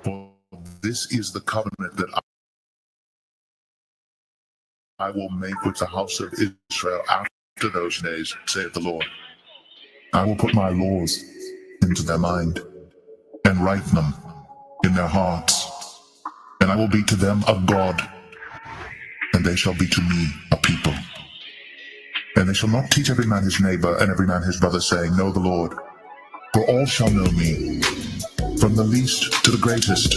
For this is the covenant that I will make with the house of Israel after those days, saith the Lord. I will put my laws into their mind, and write them in their hearts. And I will be to them a God, and they shall be to me a people. And they shall not teach every man his neighbor, and every man his brother, saying, Know the Lord. For all shall know me, from the least to the greatest.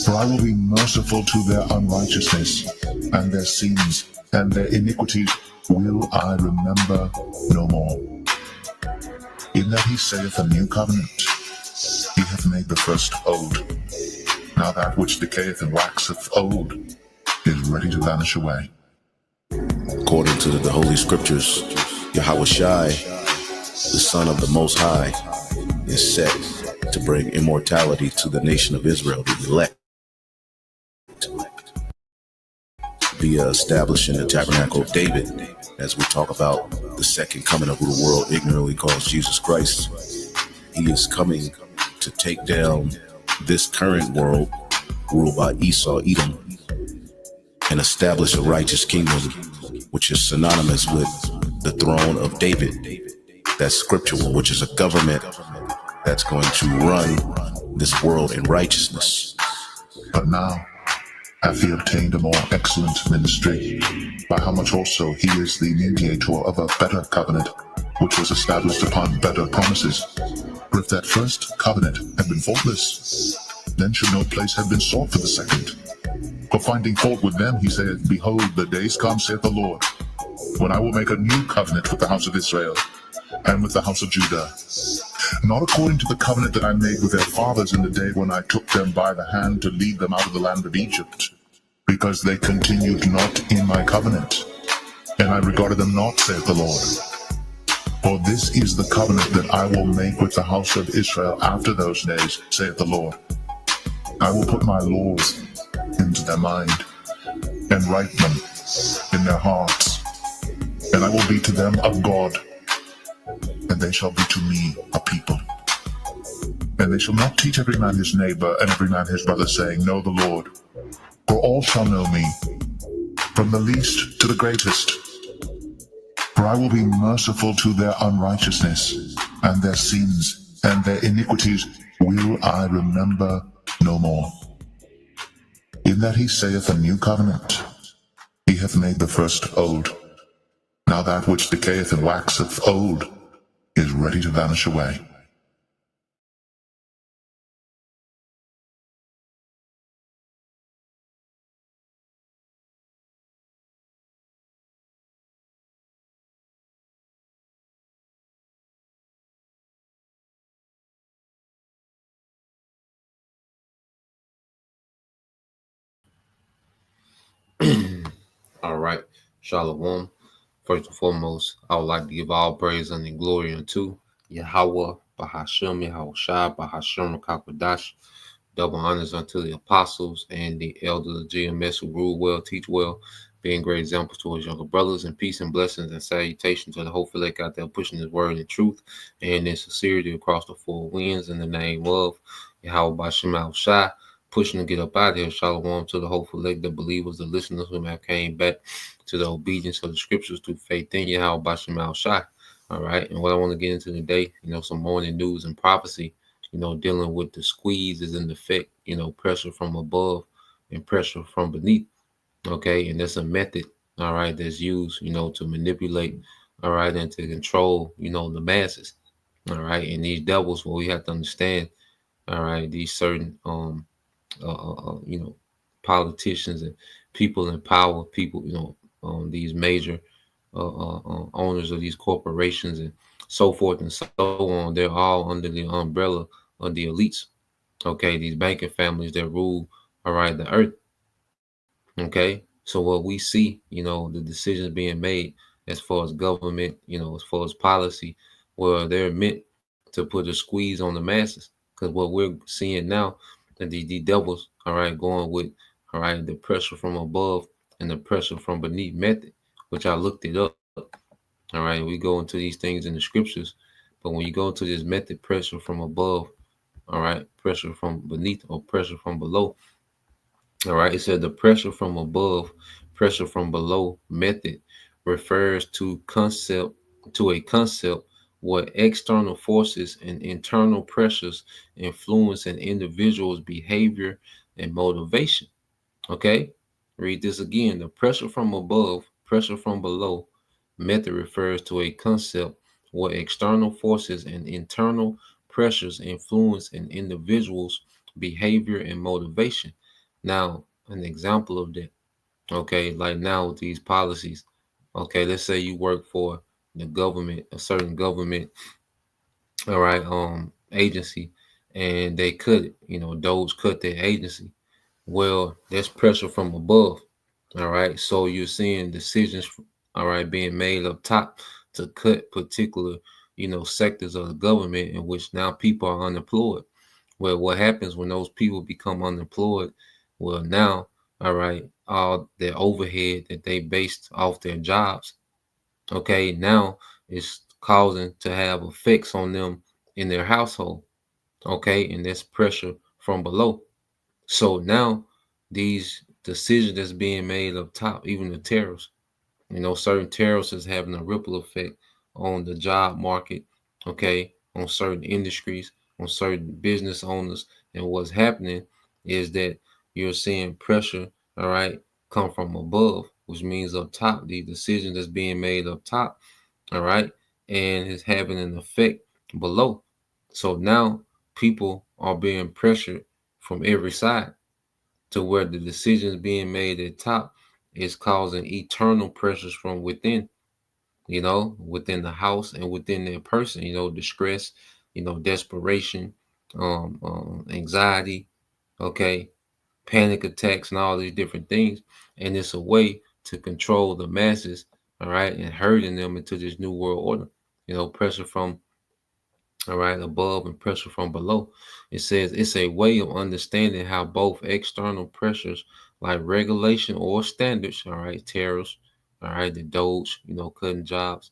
For I will be merciful to their unrighteousness, and their sins, and their iniquities will I remember no more. In that he saith a new covenant, he hath made the first old. Now that which decayeth and waxeth old is ready to vanish away. According to the Holy Scriptures, Yahweh Shai, the Son of the Most High, is set to bring immortality to the nation of Israel, the elect, via establishing the tabernacle of David, as we talk about the second coming of who the world ignorantly calls Jesus Christ. He is coming to take down this current world ruled by Esau, Edom, and establish a righteous kingdom, which is synonymous with the throne of David. That's scriptural, which is a government that's going to run this world in righteousness. But now hath he obtained a more excellent ministry, by how much also he is the mediator of a better covenant, which was established upon better promises. For if that first covenant had been faultless, then should no place have been sought for the second. For finding fault with them, he saith, Behold, the days come, saith the Lord, when I will make a new covenant with the house of Israel, and with the house of Judah, not according to the covenant that I made with their fathers in the day when I took them by the hand to lead them out of the land of Egypt, because they continued not in my covenant, and I regarded them not, saith the Lord. For this is the covenant that I will make with the house of Israel after those days, saith the Lord. I will put my laws into their mind, and write them in their hearts, and I will be to them a God, and they shall be to me a people. And they shall not teach every man his neighbor, and every man his brother, saying, Know the Lord. For all shall know me, from the least to the greatest. For I will be merciful to their unrighteousness, and their sins, and their iniquities will I remember no more. In that he saith a new covenant, he hath made the first old. Now that which decayeth and waxeth old is ready to vanish away. All right. Shalom. First and foremost, I would like to give all praise and glory unto Yahweh, Bahashem, Yahweh Shai, Bahashem, Kakwadash. Double honors unto the apostles and the elders of GMS who rule well, teach well, being great examples to his younger brothers, and peace and blessings and salutations to the whole elect out there pushing his word in truth and in sincerity across the four winds in the name of Yahweh Bahashem, Yahweh Shai. Pushing to get up out of here. Shalom to the hopeful elect, the believers, the listeners who have came back to the obedience of the scriptures through faith in Yahweh Bashem Al Shai. All right. And what I want to get into today, some morning news and prophecy, dealing with the squeeze is in effect, pressure from above and pressure from beneath. Okay. And that's a method, all right, that's used, to manipulate, all right, and to control, the masses. All right. And these devils, well, we have to understand, all right, these certain, politicians and people in power, people, these major owners of these corporations and so forth and so on, they're all under the umbrella of the elites. Okay, these banking families that rule, all right, the earth. Okay, so what we see, the decisions being made as far as government, as far as policy, where they're meant to put a squeeze on the masses. Because what we're seeing now, that the devils, all right, going with, all right, the pressure from above and the pressure from beneath method, which I looked it up. All right, we go into these things in the scriptures, but when you go into this method, pressure from above All right, pressure from beneath or pressure from below. All right, it said the pressure from above, pressure from below method refers to a concept where external forces and internal pressures influence an individual's behavior and motivation. Okay, read this again. The pressure from above, pressure from below method refers to a concept where external forces and internal pressures influence an individual's behavior and motivation. Now, an example of that, okay, like now with these policies, okay, let's say you work for the government, a certain government, all right, agency, and they cut it, those cut their agency. Well, that's pressure from above. All right. So you're seeing decisions, all right, being made up top to cut particular, sectors of the government in which now people are unemployed. Well, what happens when those people become unemployed? Well, now, all right, all the overhead that they based off their jobs, okay, now it's causing to have effects on them in their household. Okay, and that's pressure from below. So now these decisions that's being made up top, even the tariffs, certain tariffs is having a ripple effect on the job market, okay, on certain industries, on certain business owners. And what's happening is that you're seeing pressure, all right, come from above, which means up top, the decision that's being made up top, all right, and it's having an effect below. So now people are being pressured from every side to where the decisions being made at top is causing eternal pressures from within, within the house and within their person, distress, desperation, anxiety, okay, panic attacks, and all these different things. And it's a way to control the masses, all right, and herding them into this new world order, pressure from all right, above and pressure from below. It says it's a way of understanding how both external pressures like regulation or standards, all right, tariffs, all right, the Doge, cutting jobs,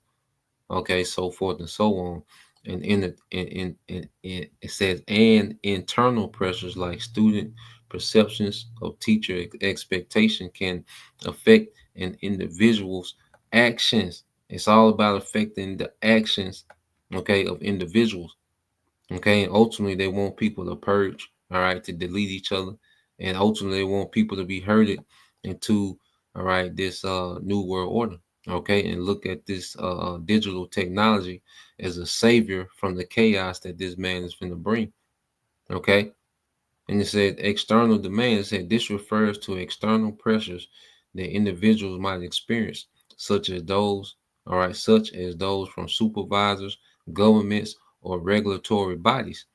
okay, so forth and so on. And in it says and internal pressures like student perceptions of teacher expectation can affect an individual's actions. It's all about affecting the actions, okay, of individuals. Okay, and ultimately they want people to purge, all right, to delete each other, and ultimately they want people to be herded into, all right, this new world order. Okay, and look at this digital technology as a savior from the chaos that this man is going to bring. Okay, and it said external demand. It said this refers to external pressures that individuals might experience, such as those from supervisors, governments, or regulatory bodies.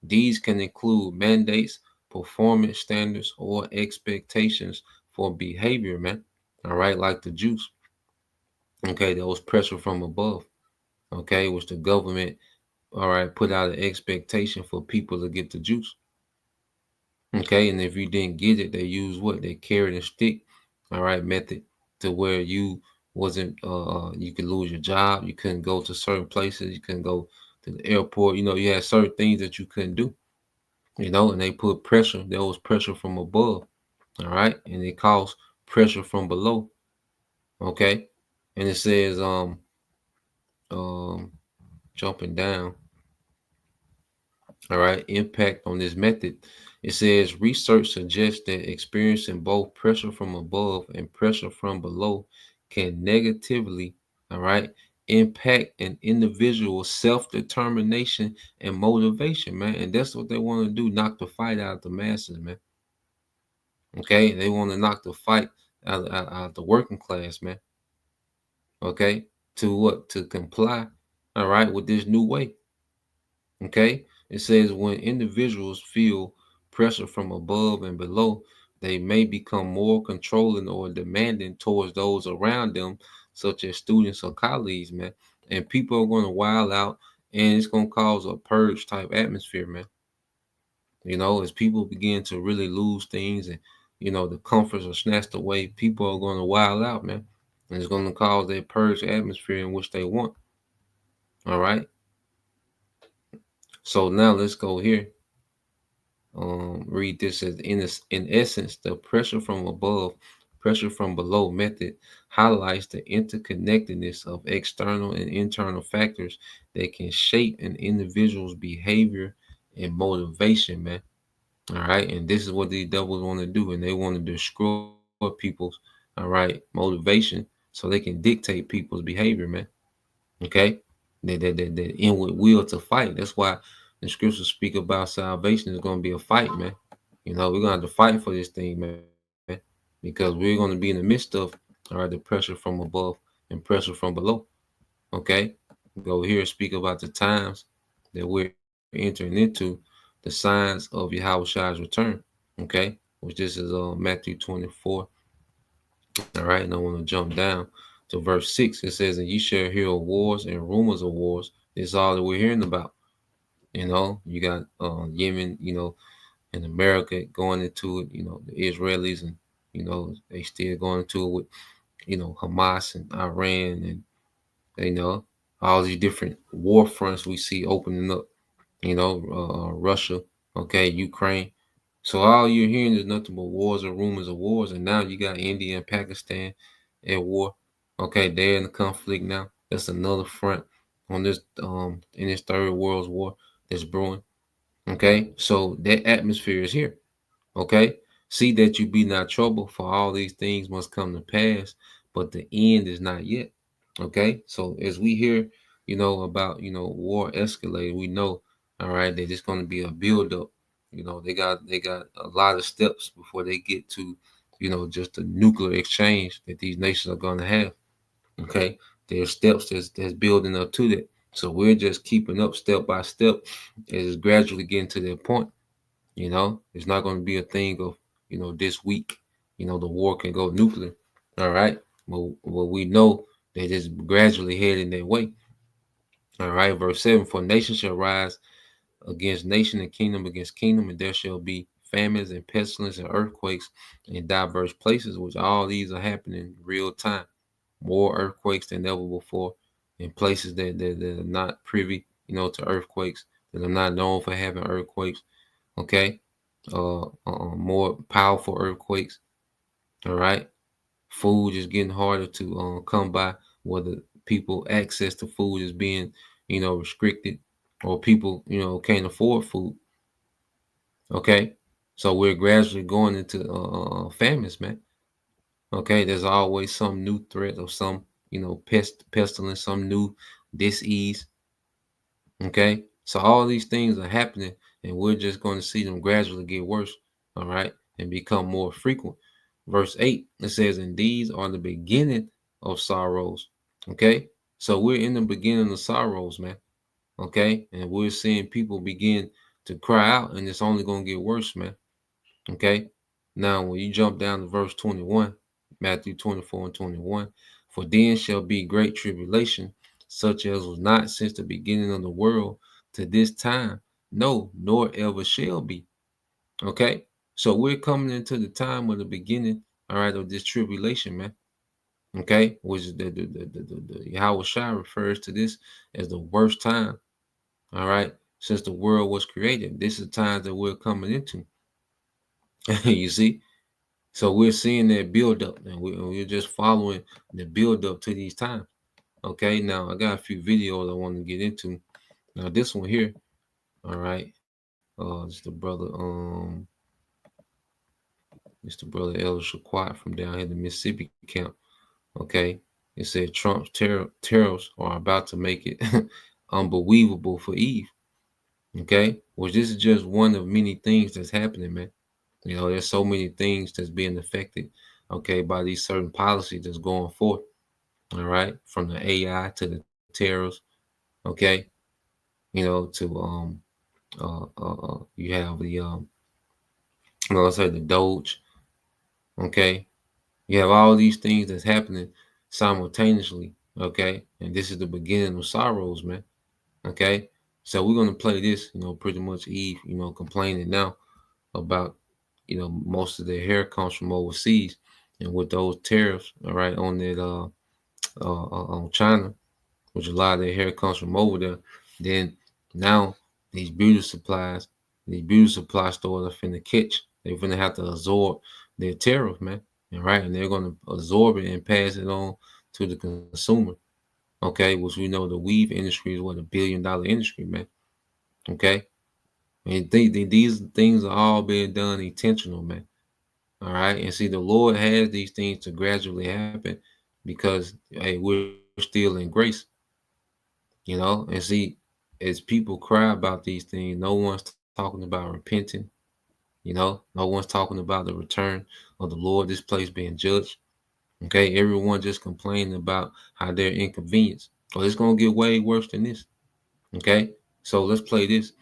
These can include mandates, performance standards, or expectations for behavior, man. All right, like the juice. Okay, that was pressure from above. Okay, which the government, all right, put out an expectation for people to get the juice. Okay, and if you didn't get it, they use what? They carrot and stick, all right, method to where you wasn't you could lose your job, you couldn't go to certain places, you couldn't go to the airport, you had certain things that you couldn't do, and they put pressure, there was pressure from above, all right, and it caused pressure from below, okay, and it says um jumping down. All right, impact on this method. It says research suggests that experiencing both pressure from above and pressure from below can negatively, all right, impact an individual's self-determination and motivation, man. And that's what they want to do, knock the fight out of the masses, man. Okay, they want to knock the fight out the working class, man. Okay, to what? To comply, all right, with this new way. Okay, it says when individuals feel pressure from above and below, they may become more controlling or demanding towards those around them, such as students or colleagues, man. And people are going to wild out, and it's going to cause a purge type atmosphere, man. As people begin to really lose things and, the comforts are snatched away, people are going to wild out, man. And it's going to cause that purge atmosphere in which they want. All right. So now let's go here. read this as in essence, the pressure from above, pressure from below method highlights the interconnectedness of external and internal factors that can shape an individual's behavior and motivation, man. All right. And this is what these devils want to do. And they want to destroy people's, all right, motivation so they can dictate people's behavior, man. Okay. The inward will to fight. That's why the scriptures speak about salvation is going to be a fight, man. We're going to have to fight for this thing, man, because we're going to be in the midst of, all right, the pressure from above and pressure from below. Okay. Go here and speak about the times that we're entering into, the signs of Yahweh Shai's return. Okay. Which this is Matthew 24. All right. And I want to jump down to verse 6. It says, and ye shall hear of wars and rumors of wars. It's all that we're hearing about. You got Yemen, and America going into it, the Israelis, and they still going into it with Hamas and Iran, and all these different war fronts we see opening up, Russia, okay, Ukraine. So all you're hearing is nothing but wars and rumors of wars. And now you got India and Pakistan at war. Okay, they're in the conflict now. That's another front on this in this third world war that's brewing. Okay, so that atmosphere is here. Okay, see that you be not troubled, for all these things must come to pass, but the end is not yet. Okay, so as we hear, about war escalating, we know, all right, that it's going to be a build up. They got a lot of steps before they get to, just the nuclear exchange that these nations are going to have. Okay, there's steps that's building up to that. So we're just keeping up step by step as it's gradually getting to that point. It's not going to be a thing of, this week, the war can go nuclear. All right. Well, we know that it's gradually heading that way. All right. Verse 7, for nation shall rise against nation and kingdom against kingdom, and there shall be famines and pestilence and earthquakes in diverse places, which all these are happening real time. More earthquakes than ever before in places that are not privy, to earthquakes, that are not known for having earthquakes. Okay. More powerful earthquakes. All right. Food is getting harder to come by, whether people access to food is being, restricted, or people, can't afford food. Okay. So we're gradually going into famines, man. Okay. There's always some new threat of some, pestilence, some new disease. Okay. So all these things are happening, and we're just going to see them gradually get worse. All right. And become more frequent. Verse 8, it says, and these are the beginning of sorrows. Okay. So we're in the beginning of sorrows, man. Okay. And we're seeing people begin to cry out, and it's only going to get worse, man. Okay. Now, when you jump down to verse 21, Matthew 24 and 21, for then shall be great tribulation, such as was not since the beginning of the world to this time, no, nor ever shall be. Okay. So we're coming into the time of the beginning, all right, of this tribulation, man. Okay. Which is the Yahweh Shai refers to this as the worst time, all right, since the world was created. This is the times that we're coming into. You see? So we're seeing that build up, and we're just following the build up to these times. Okay, now I got a few videos I want to get into. Now this one here, all right, it's the brother Elder Shaquat from down here in the Mississippi camp. Okay, it said Trump's tariffs are about to make it unbelievable for Eve. Okay, which this is just one of many things that's happening, man. There's so many things that's being affected, okay, by these certain policies that's going forth. All right, from the AI to the tariffs, okay, to you have the let's say the Doge, okay. You have all these things that's happening simultaneously, okay, and this is the beginning of sorrows, man. Okay, so we're gonna play this, pretty much Eve, complaining now about, most of their hair comes from overseas, and with those tariffs, all right, on that on China, which a lot of their hair comes from over there. Then now these beauty supplies, The beauty supply stores are finna catch. They're finna have to absorb their tariff, man. And right, and they're gonna absorb it and pass it on to the consumer. Okay, which we know the weave industry is what $1 billion industry, man. Okay, and these things are all being done intentional, man. All right, and see, the Lord has these things to gradually happen because hey, we're still in grace, and see, as people cry about these things, no one's talking about repenting. No one's talking about the return of the Lord. This place being judged. Okay, everyone just complaining about how they're inconvenienced. Oh, it's gonna get way worse than this. Okay, so let's play this.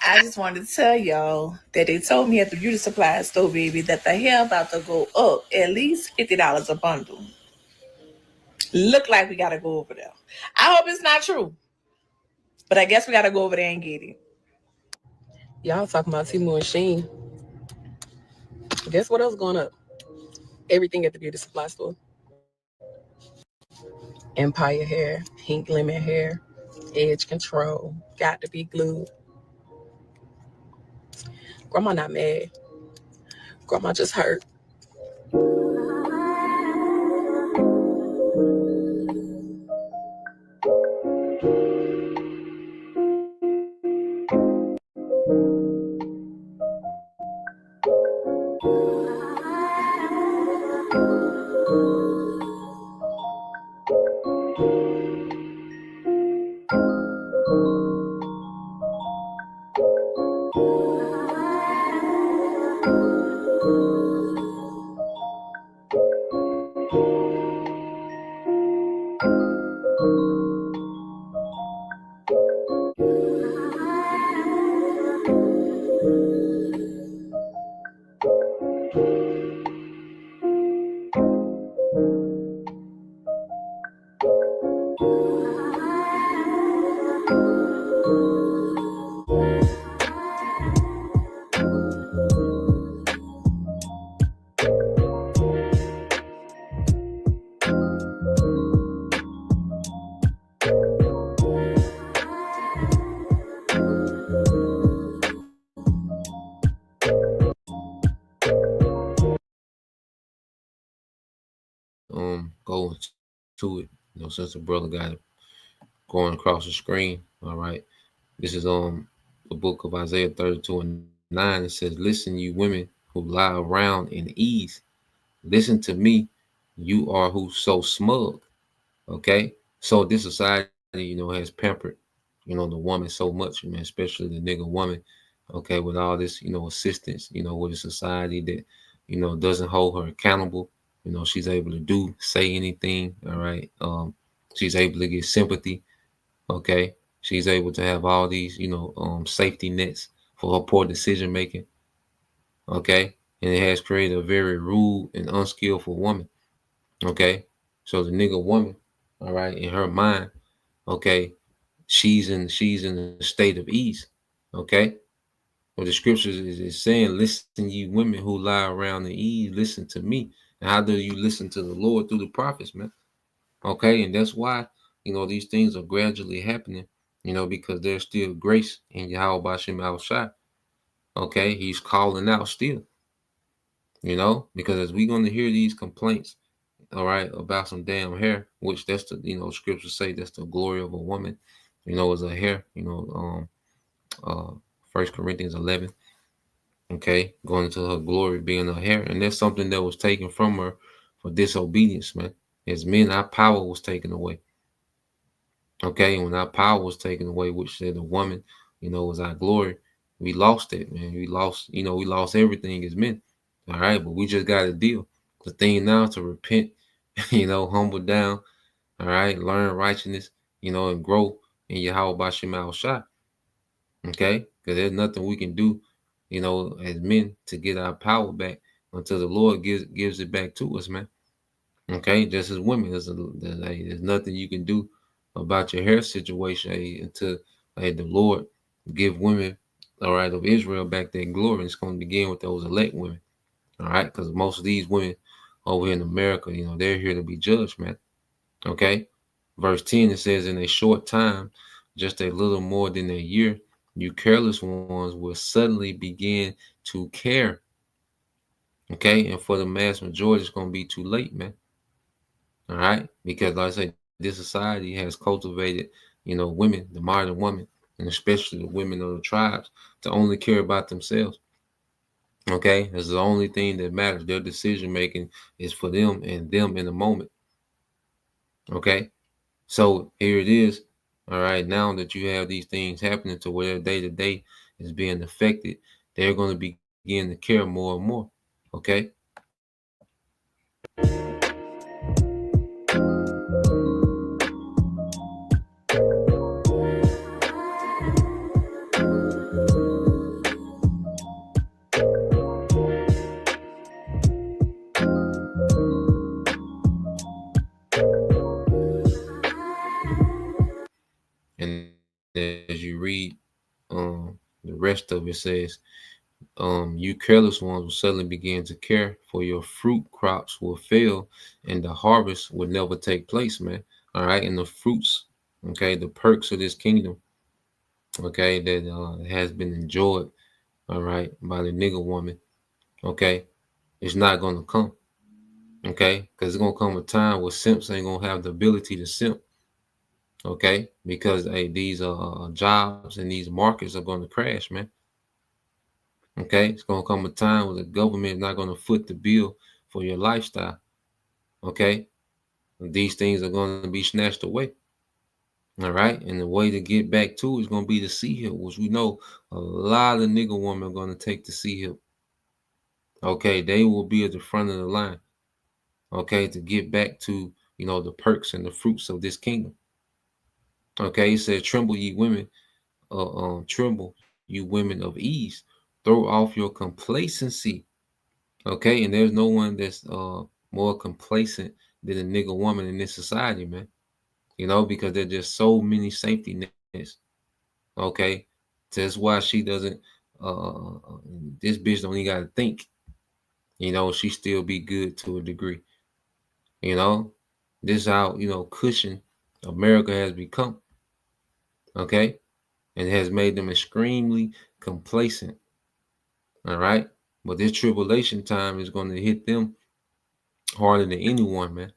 I just wanted to tell y'all that they told me at the beauty supply store, baby, that the hair about to go up at least $50 a bundle. Look like we gotta go over there. I hope it's not true, but I guess we gotta go over there and get it. Y'all talking about Timu and Sheen. Guess what else going up? Everything at the beauty supply store. Empire hair, pink lemon hair, edge control, got to be glued. Grandma not mad. Grandma just hurt. Go to it. Since the brother got it going across the screen. All right. This is the book of Isaiah 32:9. It says, "Listen, you women who lie around in ease. Listen to me, you are who so smug." Okay. So this society, has pampered, the woman so much, especially the nigga woman. Okay, with all this, assistance, with a society that, doesn't hold her accountable. She's able to say anything. All right. She's able to get sympathy. Okay. She's able to have all these, safety nets for her poor decision making. Okay. And it has created a very rude and unskillful woman. Okay. So the nigga woman, all right, in her mind, okay, she's in a state of ease. Okay. Well, the scriptures is saying, "Listen, you women who lie around in ease, listen to me." And how do you listen to the Lord? Through the prophets, man. Okay, and that's why these things are gradually happening. Because there's still grace in Yahweh Bashem Al Shai. Okay, He's calling out still. Because as we're going to hear these complaints, all right, about some damn hair, which that's the scriptures say that's the glory of a woman, is a hair. Uh, 1 Corinthians 11. Okay, going into her glory being her hair, and that's something that was taken from her for disobedience, man. As men, our power was taken away. Okay, and when our power was taken away, which said the woman, was our glory, we lost it, man. We lost everything as men. All right, but we just got to deal. The thing now is to repent, humble down, all right, learn righteousness, and grow in Yahweh Bashem Al Shai. Okay, because there's nothing we can do, as men to get our power back until the Lord gives it back to us, man. Okay, just as women, there's nothing you can do about your hair situation until the Lord give women, all right, of Israel back their glory. It's going to begin with those elect women, all right, because most of these women over here in America, they're here to be judged, man. Okay, verse 10, it says, "In a short time, just a little more than a year, you careless ones will suddenly begin to care. Okay, and for the mass majority, it's gonna be too late, man. All right, because like I said, this society has cultivated, women, the modern woman, and especially the women of the tribes, to only care about themselves. Okay, that's the only thing that matters. Their decision making is for them and them in the moment. Okay, so here it is. All right, now that you have these things happening to where day to day is being affected, they're going to begin to care more and more. Okay. And as you read the rest of it says, you careless ones will suddenly begin to care, for your fruit crops will fail and the harvest will never take place, man. All right. And the fruits, okay, the perks of this kingdom, okay, that has been enjoyed, all right, by the nigger woman, okay, it's not going to come, okay, because it's going to come a time where simps ain't going to have the ability to simp, okay, because hey, these jobs and these markets are going to crash, man. Okay, it's gonna come a time where the government is not gonna foot the bill for your lifestyle. Okay, these things are gonna be snatched away. All right, and the way to get back to it is gonna be the sea hill, which we know a lot of nigger women are gonna take the sea hill. Okay, they will be at the front of the line. Okay, to get back to the perks and the fruits of this kingdom. Okay, he said, "Tremble, ye women, tremble, you women of ease, throw off your complacency." Okay, and there's no one that's more complacent than a nigga woman in this society, man. Because there's just so many safety nets. Okay, that's why she doesn't. This bitch don't even gotta think. She still be good to a degree. You know, this how cushion America has become. Okay, and it has made them extremely complacent. All right, but this tribulation time is going to hit them harder than anyone, man.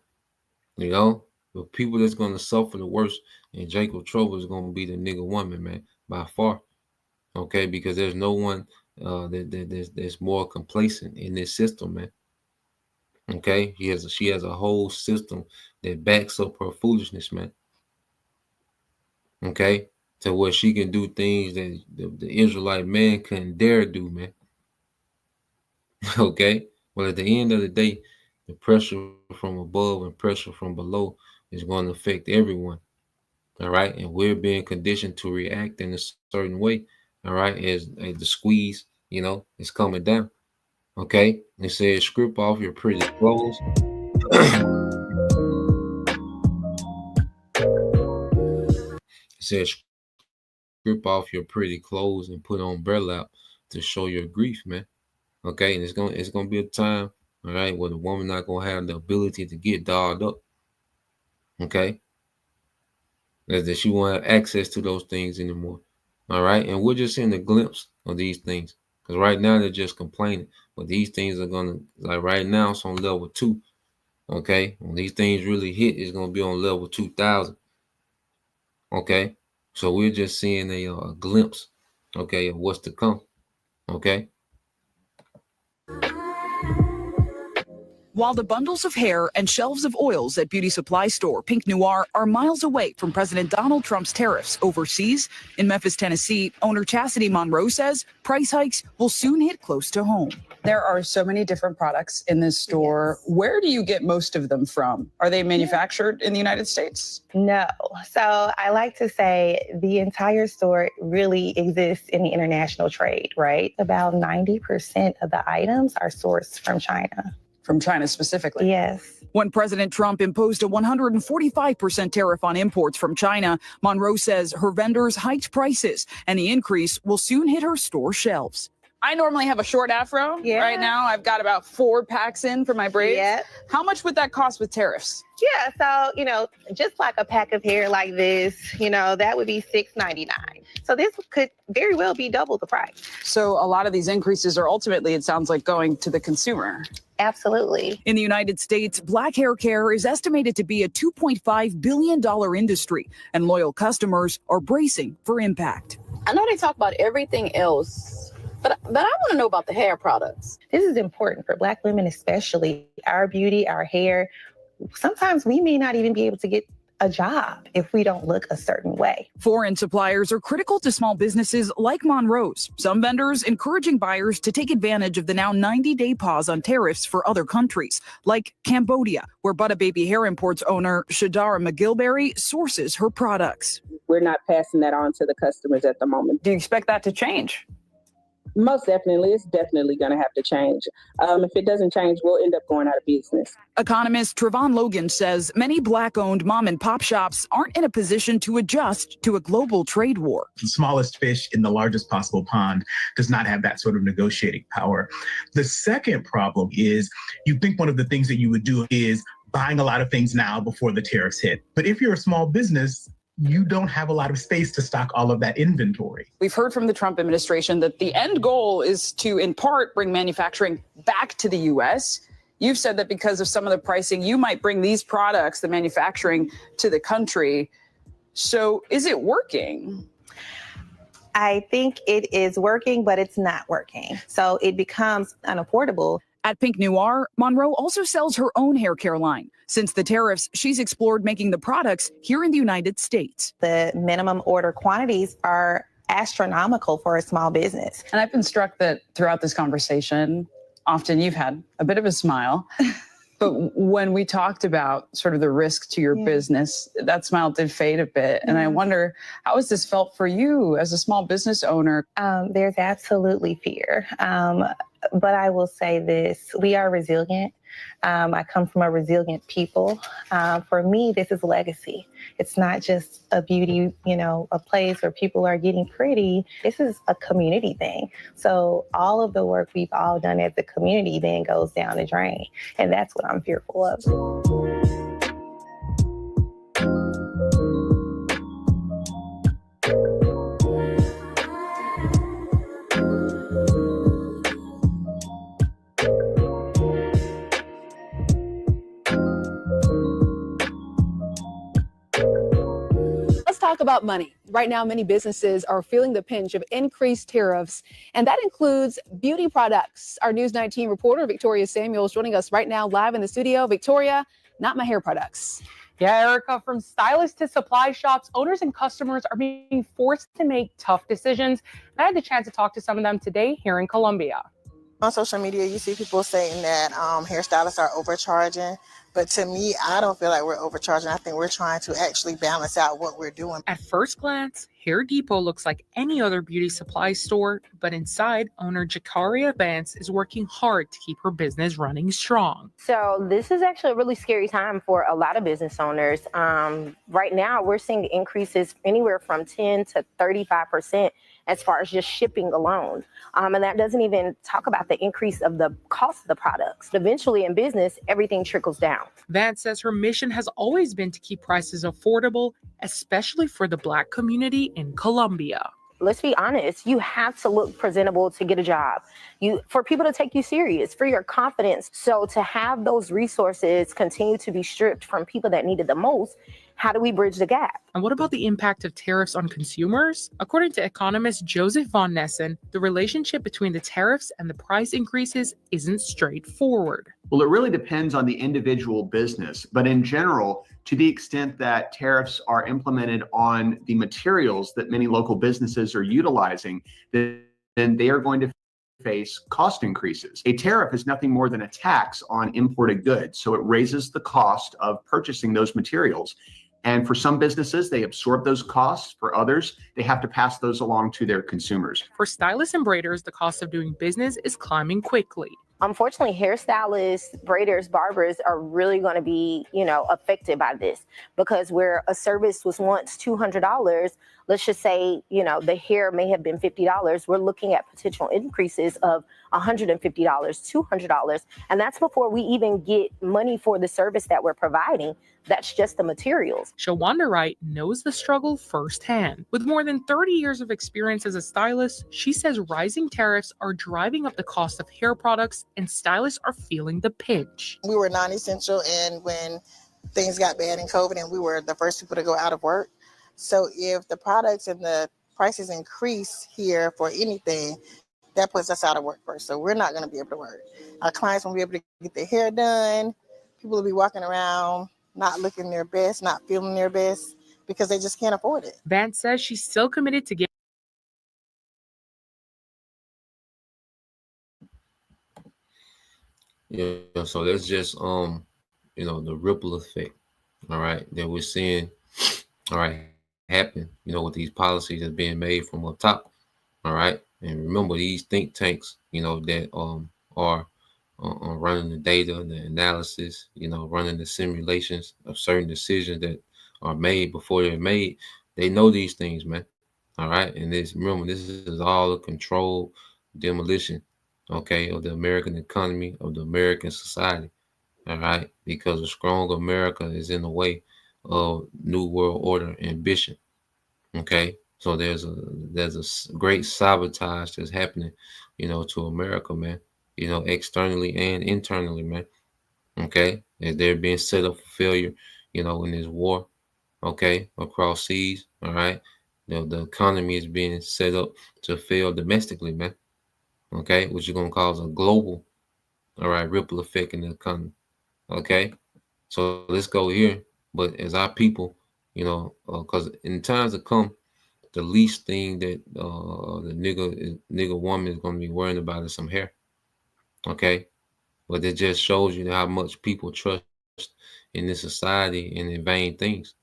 The people that's going to suffer the worst in Jacob trouble is going to be the nigga woman, man, by far. Okay, because there's no one that's more complacent in this system, man. Okay, she has a whole system that backs up her foolishness, man. Okay, to where she can do things that the Israelite man couldn't dare do, man. Okay, but at the end of the day, the pressure from above and pressure from below is going to affect everyone. All right, and we're being conditioned to react in a certain way. All right, as the squeeze, is coming down. Okay, it says strip off your pretty clothes. It says strip off your pretty clothes and put on burlap to show your grief, man. Okay, and it's gonna be a time, all right, where the woman not gonna have the ability to get dolled up. Okay, that she won't have access to those things anymore. All right, and we're just seeing a glimpse of these things because right now they're just complaining, but these things are gonna, like right now it's on level 2. Okay, when these things really hit, it's gonna be on level 2000. Okay, so we're just seeing a glimpse, okay, of what's to come. Okay. While the bundles of hair and shelves of oils at beauty supply store Pink Noir are miles away from President Donald Trump's tariffs overseas, in Memphis, Tennessee, owner Chastity Monroe says price hikes will soon hit close to home. There are so many different products in this store. Yes. Where do you get most of them from? Are they manufactured in the United States? No. So I like to say the entire store really exists in the international trade, right? About 90% of the items are sourced from China. From China specifically? Yes. When President Trump imposed a 145% tariff on imports from China, Monroe says her vendors hiked prices and the increase will soon hit her store shelves. I normally have a short afro. Yeah. Right now, I've got about 4 packs in for my braids. Yeah. How much would that cost with tariffs? Yeah, so, just like a pack of hair like this, that would be $6.99. So this could very well be double the price. So a lot of these increases are ultimately, it sounds like, going to the consumer. Absolutely. In the United States, black hair care is estimated to be a $2.5 billion industry, and loyal customers are bracing for impact. I know they talk about everything else, but I want to know about the hair products. This is important for Black women, especially our beauty, our hair. Sometimes we may not even be able to get a job if we don't look a certain way. Foreign suppliers are critical to small businesses like Monroe's. Some vendors encouraging buyers to take advantage of the now 90-day pause on tariffs for other countries, like Cambodia, where Butter Baby Hair Imports owner Shadara McGilberry sources her products. We're not passing that on to the customers at the moment. Do you expect that to change? Most definitely, it's definitely going to have to change. If it doesn't change, we'll end up going out of business. Economist Trevon Logan says many Black-owned mom-and-pop shops aren't in a position to adjust to a global trade war. The smallest fish in the largest possible pond does not have that sort of negotiating power. The second problem is you think one of the things that you would do is buying a lot of things now before the tariffs hit. But if you're a small business, you don't have a lot of space to stock all of that inventory. We've heard from the Trump administration that the end goal is to, in part, bring manufacturing back to the U.S. You've said that because of some of the pricing, you might bring these products, the manufacturing, to the country. So is it working? I think it is working, but it's not working. So it becomes unaffordable. At Pink Noir, Monroe also sells her own hair care line. Since the tariffs, she's explored making the products here in the United States. The minimum order quantities are astronomical for a small business. And I've been struck that throughout this conversation, often you've had a bit of a smile. But when we talked about sort of the risk to your business, that smile did fade a bit. And I wonder, how has this felt for you as a small business owner? There's absolutely fear. But I will say this, we are resilient. I come from a resilient people. For me, this is legacy. It's not just a beauty, a place where people are getting pretty. This is a community thing. So all of the work we've all done as a community then goes down the drain. And that's what I'm fearful of. Talk about money. Right now, many businesses are feeling the pinch of increased tariffs, and that includes beauty products. Our News 19 reporter, Victoria Samuels, joining us right now live in the studio. Victoria, not my hair products. Yeah, Erica, from stylists to supply shops, owners and customers are being forced to make tough decisions. And I had the chance to talk to some of them today here in Columbia. On social media, you see people saying that hairstylists are overcharging. But to me, I don't feel like we're overcharging. I think we're trying to actually balance out what we're doing. At first glance, Hair Depot looks like any other beauty supply store, but inside, owner Jakaria Vance is working hard to keep her business running strong. So this is actually a really scary time for a lot of business owners. Right now, we're seeing increases anywhere from 10 to 35% as far as just shipping alone. And that doesn't even talk about the increase of the cost of the products. Eventually in business, everything trickles down. Vance says her mission has always been to keep prices affordable, especially for the Black community in Columbia. Let's be honest, you have to look presentable to get a job. For people to take you serious, for your confidence. So to have those resources continue to be stripped from people that need it the most, how do we bridge the gap? And what about the impact of tariffs on consumers? According to economist Joseph von Nessen, the relationship between the tariffs and the price increases isn't straightforward. Well, it really depends on the individual business. But in general, to the extent that tariffs are implemented on the materials that many local businesses are utilizing, then they are going to face cost increases. A tariff is nothing more than a tax on imported goods. So it raises the cost of purchasing those materials. And for some businesses, they absorb those costs. For others, they have to pass those along to their consumers. For stylists and braiders, the cost of doing business is climbing quickly. Unfortunately, hairstylists, braiders, barbers are really going to be, affected by this, because where a service was once $200, let's just say, the hair may have been $50. We're looking at potential increases of $150, $200. And that's before we even get money for the service that we're providing. That's just the materials. Shawanda Wright knows the struggle firsthand. With more than 30 years of experience as a stylist, she says rising tariffs are driving up the cost of hair products and stylists are feeling the pinch. We were non-essential, and when things got bad in COVID and we were the first people to go out of work. So if the products and the prices increase here for anything, that puts us out of work first. So we're not going to be able to work. Our clients won't be able to get their hair done. People will be walking around not looking their best, not feeling their best, because they just can't afford it. Vance says she's still committed to getting. Yeah, so that's just the ripple effect, all right, that we're seeing, all right, happen, with these policies that's being made from up top, all right. And remember, these think tanks, that are running the data, the analysis, running the simulations of certain decisions that are made before they're made. They know these things, man. All right. And remember, this is all a controlled demolition, okay, of the American economy, of the American society. All right. Because a strong America is in the way of New World Order ambition. Okay. So there's a great sabotage that's happening, to America, man, externally and internally, man. Okay. As they're being set up for failure, in this war, okay, across seas. All right. The economy is being set up to fail domestically, man. Okay. Which is going to cause a global, all right, ripple effect in the economy. Okay. So let's go here. But as our people, because in times to come, the least thing that the nigga woman is going to be worrying about is some hair. Okay. But it just shows you how much people trust in this society and in vain things.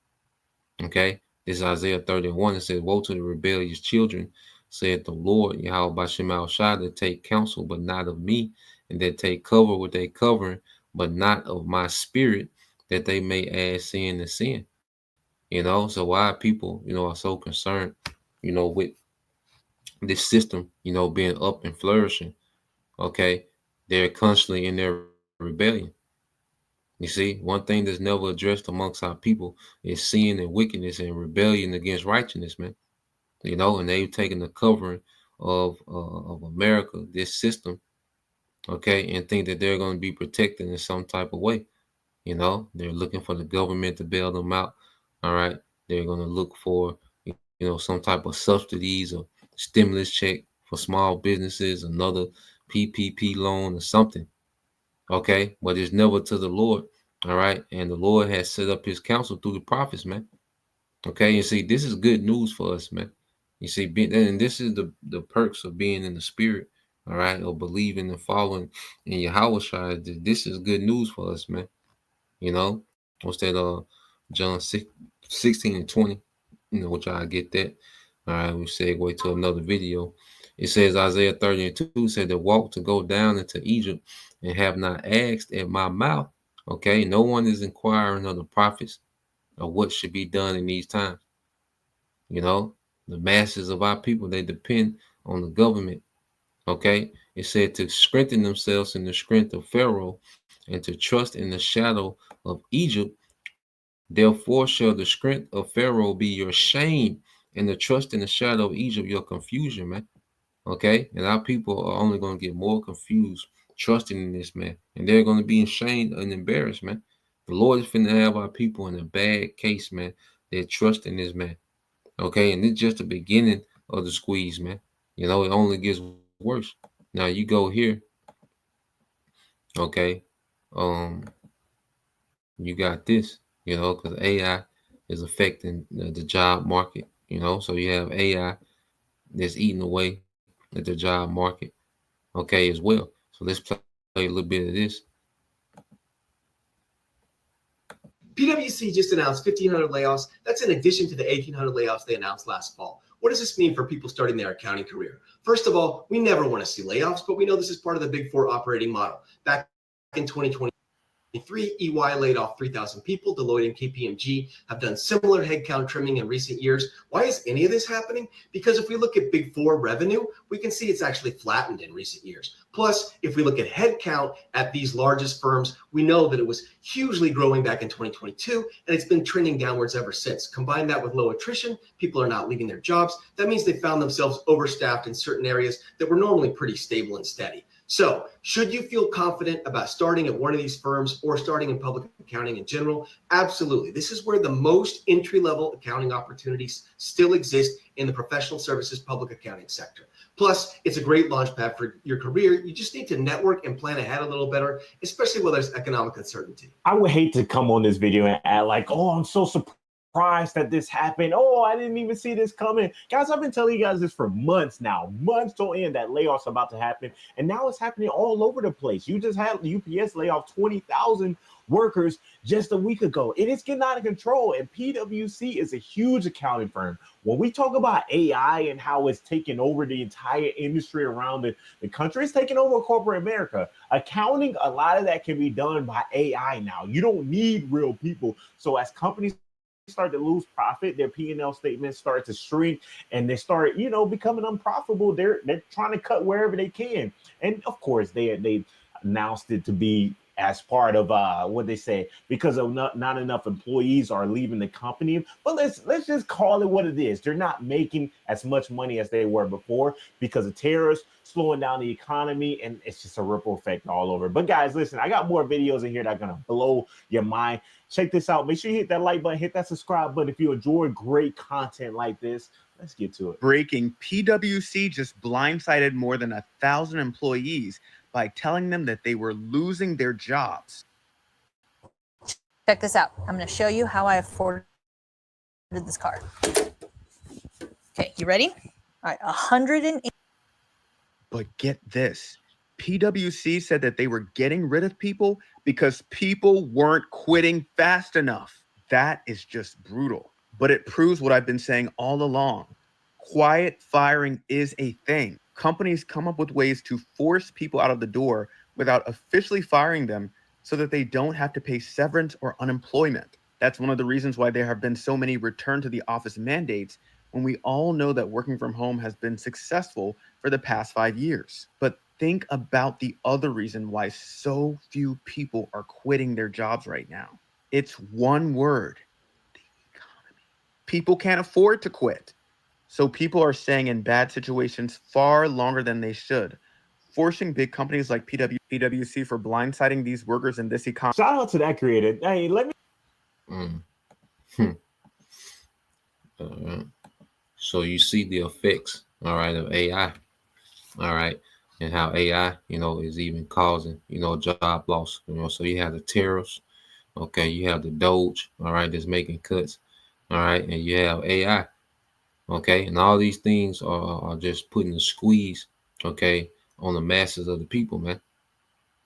Okay. This is Isaiah 31. It says, woe to the rebellious children, said the Lord, Yahweh Bashem Al Shai, that take counsel, but not of me, and that take cover with their covering, but not of my spirit, that they may add sin to sin. So why people, are so concerned, with this system, being up and flourishing, okay, they're constantly in their rebellion. You see, one thing that's never addressed amongst our people is sin and wickedness and rebellion against righteousness, man. And they've taken the covering of America, this system, okay, and think that they're going to be protected in some type of way. They're looking for the government to bail them out. All right, they're going to look for, some type of subsidies or stimulus check for small businesses, another PPP loan or something. Okay, but it's never to the Lord. All right, and the Lord has set up his counsel through the prophets, man. Okay, you see, this is good news for us, man. You see, and this is the perks of being in the spirit, all right, or believing and following in Yahweh. This is good news for us, man. What's that? John 16 and 20, which I get that. All right, we segue to another video. It says Isaiah 30 and 2 said to walk to go down into Egypt and have not asked at my mouth. Okay, no one is inquiring of the prophets of what should be done in these times. The masses of our people, they depend on the government. Okay, it said to strengthen themselves in the strength of Pharaoh and to trust in the shadow of Egypt. Therefore shall the strength of Pharaoh be your shame, and the trust in the shadow of Egypt your confusion, man. Okay, and our people are only going to get more confused trusting in this man, and they're going to be ashamed and embarrassed, man. The Lord is finna have our people in a bad case, man. They're trusting this man. Okay, and it's just the beginning of the squeeze, man. It only gets worse. Now you go here. Okay, you got this, because AI is affecting the job market, so you have AI that's eating away at the job market, okay, as well. So let's play a little bit of this. PwC just announced 1,500 layoffs. That's in addition to the 1,800 layoffs they announced last fall. What does this mean for people starting their accounting career? First of all, we never want to see layoffs, but we know this is part of the Big Four operating model. Back in 2020. EY laid off 3,000 people. Deloitte and KPMG have done similar headcount trimming in recent years. Why is any of this happening? Because if we look at Big Four revenue, we can see it's actually flattened in recent years. Plus, if we look at headcount at these largest firms, we know that it was hugely growing back in 2022, and it's been trending downwards ever since. Combine that with low attrition, people are not leaving their jobs. That means they found themselves overstaffed in certain areas that were normally pretty stable and steady. So, should you feel confident about starting at one of these firms or starting in public accounting in general? Absolutely. This is where the most entry-level accounting opportunities still exist in the professional services public accounting sector. Plus, it's a great launch pad for your career. You just need to network and plan ahead a little better, especially when there's economic uncertainty. I would hate to come on this video and act like, oh, I'm so surprised that this happened. Oh, I didn't even see this coming. Guys, I've been telling you guys this for months now. Months on end that layoffs about to happen. And now it's happening all over the place. You just had UPS lay off 20,000 workers just a week ago. It is getting out of control. And PwC is a huge accounting firm. When we talk about AI and how it's taking over the entire industry around the country, it's taking over corporate America. Accounting, a lot of that can be done by AI now. You don't need real people. So as companies start to lose profit, their P&L statements start to shrink, and they start, becoming unprofitable. They're trying to cut wherever they can. And of course, they announced it to be as part of what they say, because of not enough employees are leaving the company. But let's just call it what it is. They're not making as much money as they were before because of tariffs slowing down the economy, and it's just a ripple effect all over. But guys, listen, I got more videos in here that are gonna blow your mind. Check this out. Make sure you hit that like button, hit that subscribe button if you enjoy great content like this. Let's get to it. Breaking: PwC just blindsided more than 1,000 employees by telling them that they were losing their jobs. Check this out. I'm going to show you how I afforded this car. Okay, you ready? All right, 108. But get this, PwC said that they were getting rid of people because people weren't quitting fast enough. That is just brutal. But it proves what I've been saying all along. Quiet firing is a thing. Companies come up with ways to force people out of the door without officially firing them so that they don't have to pay severance or unemployment. That's one of the reasons why there have been so many return to the office mandates, when we all know that working from home has been successful for the past 5 years. But think about the other reason why so few people are quitting their jobs right now. It's one word: the economy. People can't afford to quit. So people are staying in bad situations far longer than they should, forcing big companies like PwC for blindsiding these workers in this economy. Shout out to that creator. Hey, let me. So you see the effects, all right, of AI, all right, and how AI, is even causing, job loss. So you have the tariffs, okay, you have the Doge, all right, that's making cuts, all right, and you have AI. Okay, and all these things are just putting a squeeze, okay, on the masses of the people, man.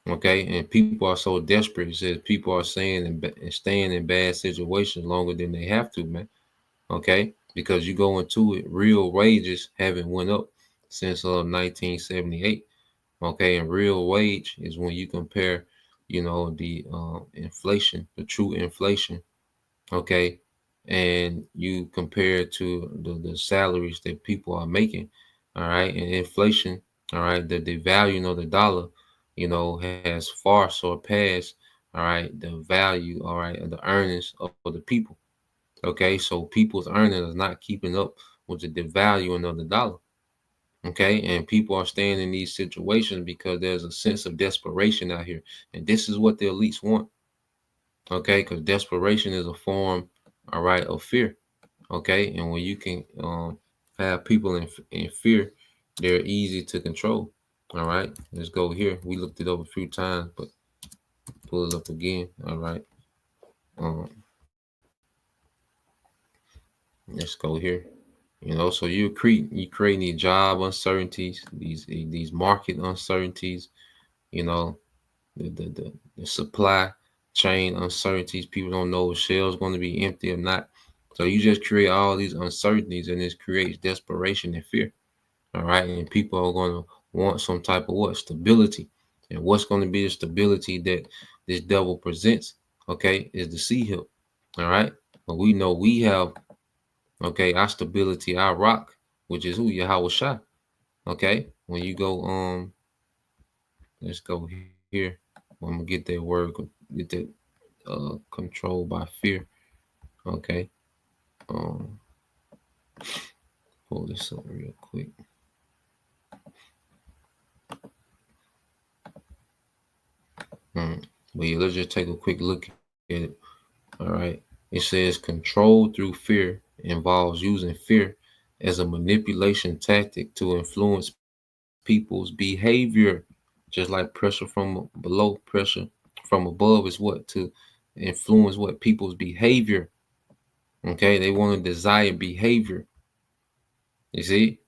Okay, and people are so desperate. It says people are saying and staying in bad situations longer than they have to, man. Okay, because you go into it, real wages haven't went up since 1978. Okay, and real wage is when you compare, the inflation, the true inflation. Okay, and you compare it to the salaries that people are making, all right, and inflation, all right, the devaluing of the dollar, has far surpassed, all right, the value, all right, of the earnings of the people. Okay, so people's earnings is not keeping up with the devaluing of the dollar. Okay, and people are staying in these situations because there's a sense of desperation out here, and this is what the elites want. Okay, because desperation is a form, all right, of fear. Okay, and when you can have people in fear, they're easy to control. All right, let's go here. We looked it up a few times, but pull it up again. All right, let's go here. So you're creating these job uncertainties, these market uncertainties. The supply chain uncertainties. People don't know if shelves going to be empty or not. So you just create all these uncertainties, and this creates desperation and fear. All right, and people are going to want some type of stability. And what's going to be the stability that this devil presents, okay, is the sea hill. All right. But we know we have, okay, our stability, our rock, which is who? Yahweh Shah. Okay. When you go, let's go here. I'm gonna get that word, get that control by fear. Okay. Um, pull this up real quick. But yeah, let's just take a quick look at it. All right. It says control through fear involves using fear as a manipulation tactic to influence people's behavior, just like pressure from below, pressure from above is what? To influence what? People's behavior. Okay. They want to desire behavior. You see?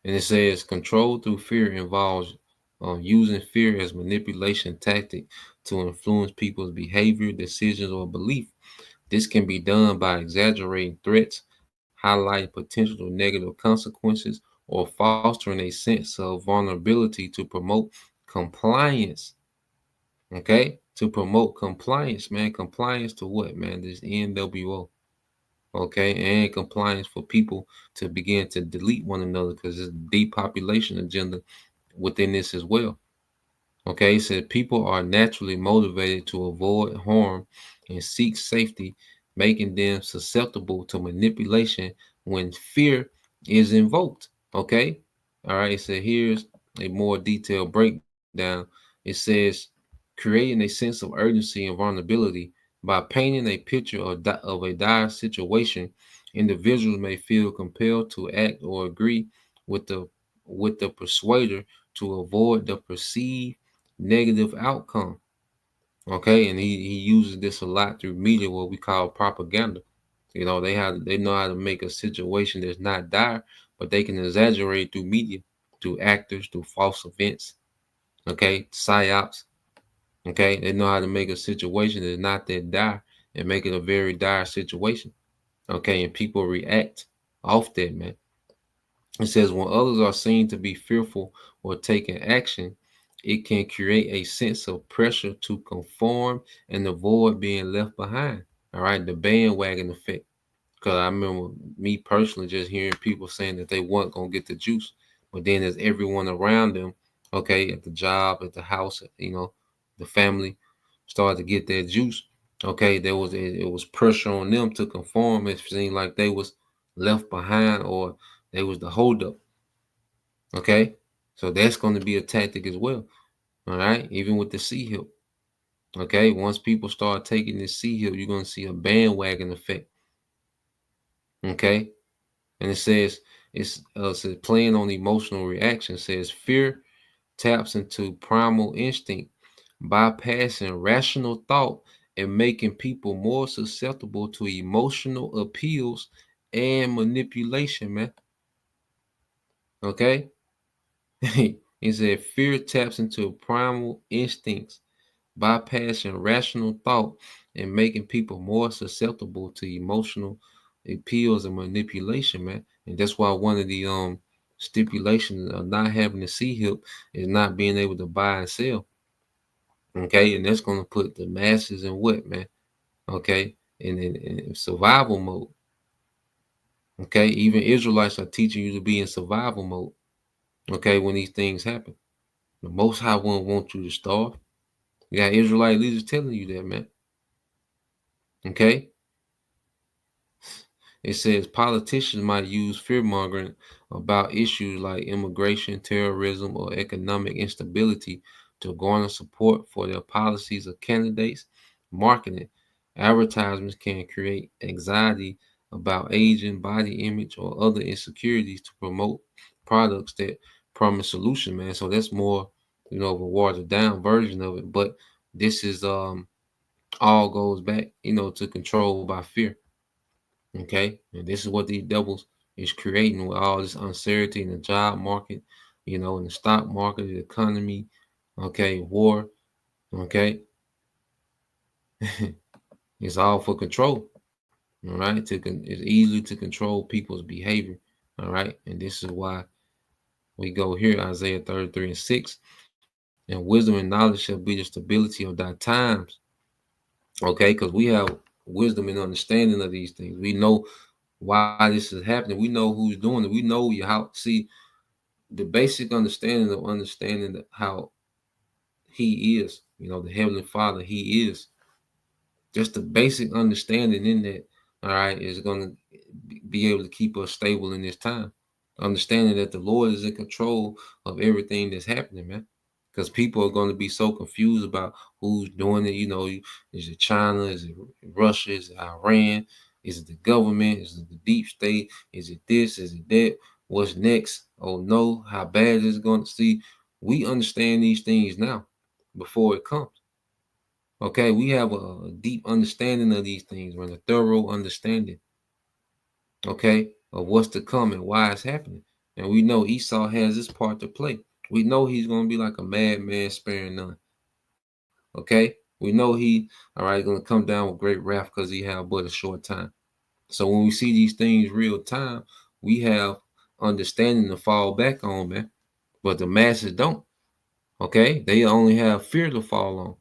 And it says control through fear involves using fear as manipulation tactic to influence people's behavior, decisions, or belief. This can be done by exaggerating threats, highlighting potential negative consequences, or fostering a sense of vulnerability to promote compliance. Okay? To promote compliance, man. Compliance to what, man? This NWO. Okay? And compliance for people to begin to delete one another because there's a depopulation agenda within this as well. Okay, it said people are naturally motivated to avoid harm and seek safety, making them susceptible to manipulation when fear is invoked. Okay, all right, it said here's a more detailed breakdown. It says creating a sense of urgency and vulnerability by painting a picture of a dire situation. Individuals may feel compelled to act or agree with the persuader to avoid the perceived negative outcome. Okay, and he uses this a lot through media, what we call propaganda. You know, they know how to make a situation that's not dire, but they can exaggerate through media, through actors, through false events. Okay, psyops. Okay, they know how to make a situation that's not that dire and make it a very dire situation. Okay, and people react off that, man. It says when others are seen to be fearful or taking action, it can create a sense of pressure to conform and avoid being left behind. All right, the bandwagon effect. Because I remember me personally just hearing people saying that they weren't gonna get the juice, but then there's everyone around them, okay, at the job, at the house, the family started to get that juice. Okay, it was pressure on them to conform. It seemed like they was left behind or they was the holdup. Okay, so that's going to be a tactic as well. All right, even with the sea hill. Okay, once people start taking this sea hill, you're going to see a bandwagon effect. Okay, and it says playing on emotional reaction. Says fear taps into primal instinct, bypassing rational thought and making people more susceptible to emotional appeals and manipulation. Man, okay. He said fear taps into primal instincts, bypassing rational thought and making people more susceptible to emotional appeals and manipulation, man. And that's why one of the stipulations of not having a C hip is not being able to buy and sell. Okay, and that's gonna put the masses in what, man? Okay, in survival mode. Okay, even Israelites are teaching you to be in survival mode. Okay, when these things happen. The Most High won't want you to starve. You got Israelite leaders telling you that, man. Okay? It says politicians might use fear mongering about issues like immigration, terrorism, or economic instability to garner support for their policies of candidates. Marketing. Advertisements can create anxiety about aging, body image, or other insecurities to promote products that promise solution, man. So that's more, of a watered down version of it. But this is all goes back, to control by fear. Okay. And this is what these devils is creating with all this uncertainty in the job market, in the stock market, the economy, okay, war. Okay. It's all for control. All right. It's easy to control people's behavior. All right. And this is why we go here, Isaiah 33:6. And wisdom and knowledge shall be the stability of thy times. Okay, because we have wisdom and understanding of these things. We know why this is happening. We know who's doing it. We know how. See, the basic understanding of how he is. The Heavenly Father, he is. Just the basic understanding in that, all right, is going to be able to keep us stable in this time. Understanding that the Lord is in control of everything that's happening, man. Because people are going to be so confused about who's doing it. Is it China? Is it Russia? Is it Iran? Is it the government? Is it the deep state? Is it this? Is it that? What's next? Oh no, how bad is it going to see? We understand these things now before it comes. Okay, we have a deep understanding of these things, and a thorough understanding, okay, of what's to come and why it's happening. And we know Esau has his part to play. We know he's going to be like a madman sparing none. Okay, we know he, all right, going to come down with great wrath because he have but a short time. So when we see these things real time, we have understanding to fall back on, man. But the masses don't. Okay, they only have fear to fall on.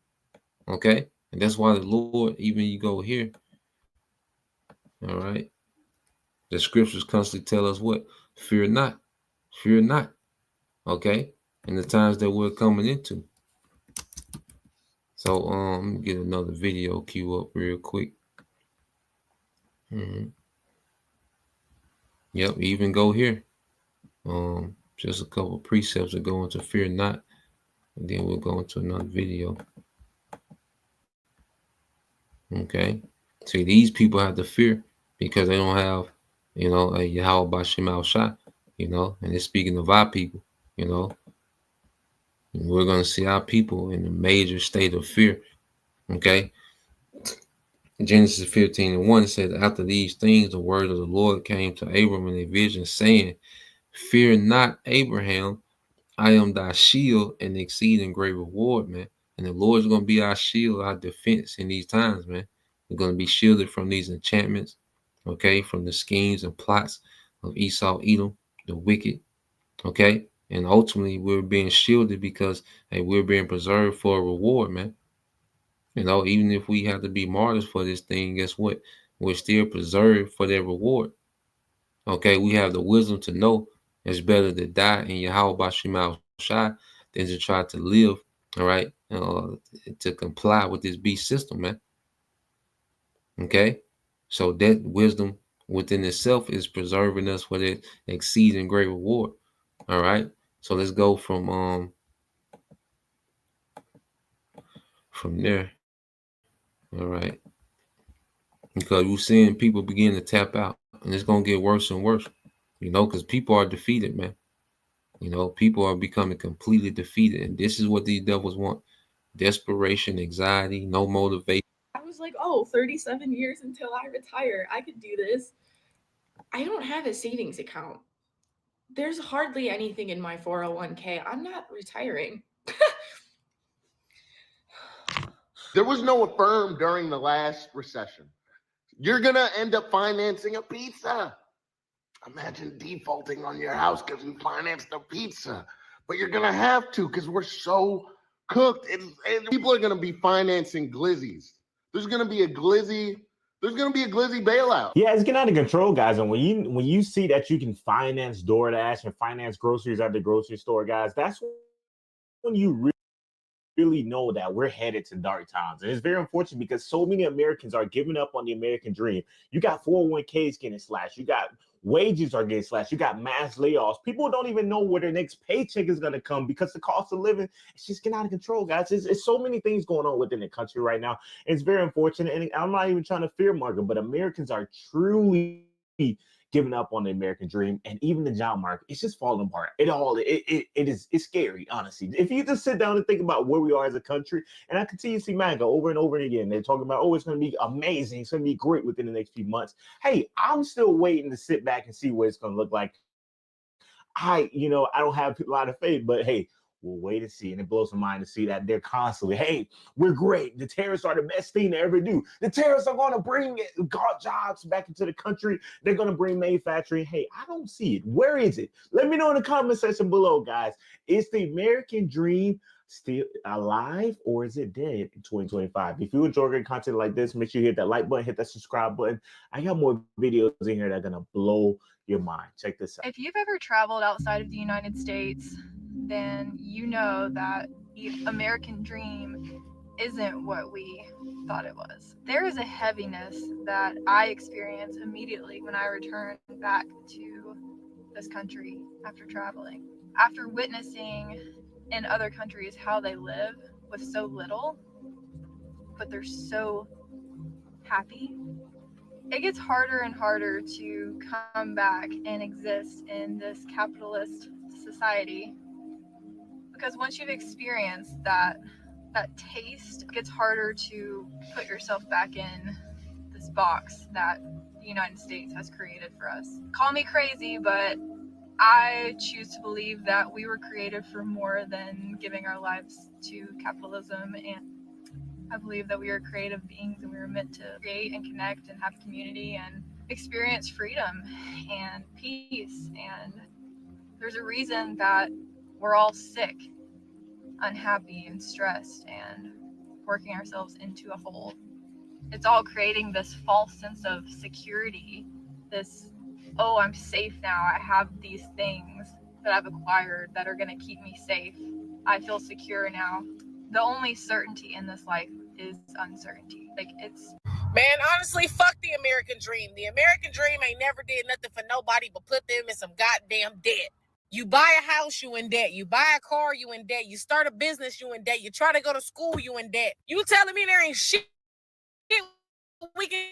Okay, and that's why the Lord, even you go here, all right, the scriptures constantly tell us what? Fear not. Fear not. Okay, in the times that we're coming into. So let me get another video queue up real quick. Yep, even go here. Just a couple precepts that go into fear not, and then we'll go into another video. Okay, see, these people have to fear because they don't have, a Yahweh Bashim Al Shah, and it's speaking of our people, and we're going to see our people in a major state of fear. Okay, Genesis 15:1 says, after these things, the word of the Lord came to Abram in a vision, saying, fear not, Abraham, I am thy shield and exceeding great reward, man. And the Lord's going to be our shield, our defense in these times, man. We're going to be shielded from these enchantments, okay, from the schemes and plots of Esau, Edom, the wicked, okay. And ultimately, we're being shielded because, hey, we're being preserved for a reward, man. Even if we have to be martyrs for this thing, guess what? We're still preserved for their reward. Okay, we have the wisdom to know it's better to die in Yahweh Bashim Al Shai than to try to live, all right, to comply with this beast system, man. Okay, so that wisdom within itself is preserving us for that exceeding great reward. All right, so let's go from there. All right, because we're seeing people begin to tap out, and it's gonna get worse and worse. Because people are defeated, man. People are becoming completely defeated, and this is what these devils want: desperation, anxiety, no motivation. I was like, oh, 37 years until I retire. I could do this. I don't have a savings account. There's hardly anything in my 401k. I'm not retiring. There was no Affirm during the last recession. You're going to end up financing a pizza. Imagine defaulting on your house because you financed a pizza. But you're going to have to because we're so cooked. And people are going to be financing glizzies. There's going to be a glizzy bailout. Yeah, it's getting out of control, guys. And when you see that you can finance DoorDash and finance groceries at the grocery store, guys, that's when you really know that we're headed to dark times. And it's very unfortunate because so many Americans are giving up on the American dream. You got 401ks getting slashed. You got wages are getting slashed. You got mass layoffs. People don't even know where their next paycheck is going to come because the cost of living is just getting out of control, guys. It's so many things going on within the country right now. It's very unfortunate. And I'm not even trying to fearmonger, but Americans are truly giving up on the American dream, and even the job market, it's just falling apart. It's scary, honestly. If you just sit down and think about where we are as a country, and I continue to see MAGA over and over again, they're talking about, oh, it's going to be amazing, it's going to be great within the next few months. Hey, I'm still waiting to sit back and see what it's going to look like. I don't have a lot of faith, but hey, we'll wait and see. And it blows my mind to see that they're constantly, hey, we're great. The tariffs are the best thing to ever do. The tariffs are going to bring jobs back into the country. They're going to bring manufacturing. Hey, I don't see it. Where is it? Let me know in the comment section below, guys. Is the American dream still alive or is it dead in 2025? If you enjoy great content like this, make sure you hit that like button, hit that subscribe button. I got more videos in here that are gonna blow your mind. Check this out. If you've ever traveled outside of the United States, then you know that the American dream isn't what we thought it was. There is a heaviness that I experience immediately when I return back to this country after traveling. After witnessing in other countries how they live with so little, but they're so happy, it gets harder and harder to come back and exist in this capitalist society, because once you've experienced that taste, it gets harder to put yourself back in this box that the United States has created for us. Call me crazy, but I choose to believe that we were created for more than giving our lives to capitalism, and I believe that we are creative beings and we were meant to create and connect and have community and experience freedom and peace. And there's a reason that we're all sick, unhappy, and stressed and working ourselves into a hole. It's all creating this false sense of security, this, oh, I'm safe now. I have these things that I've acquired that are going to keep me safe. I feel secure now. The only certainty in this life is uncertainty. Like, it's... Man, honestly, fuck the American dream. The American dream ain't never did nothing for nobody but put them in some goddamn debt. You buy a house, you in debt. You buy a car, you in debt. You start a business, you in debt. You try to go to school, you in debt. You telling me there ain't shit we can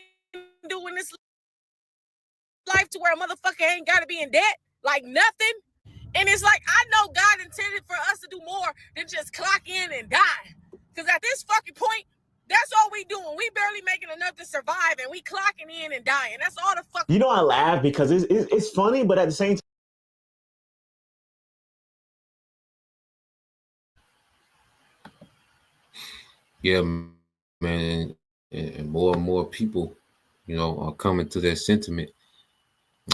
do in this life to where a motherfucker ain't got to be in debt? Like nothing? And it's like, I know God intended for us to do more than just clock in and die. Because at this fucking point, that's all we doing. We barely making enough to survive, and we clocking in and dying. That's all the fuck. You know, I laugh because it's funny, but at the same time, Yeah, man, and more people, are coming to that sentiment.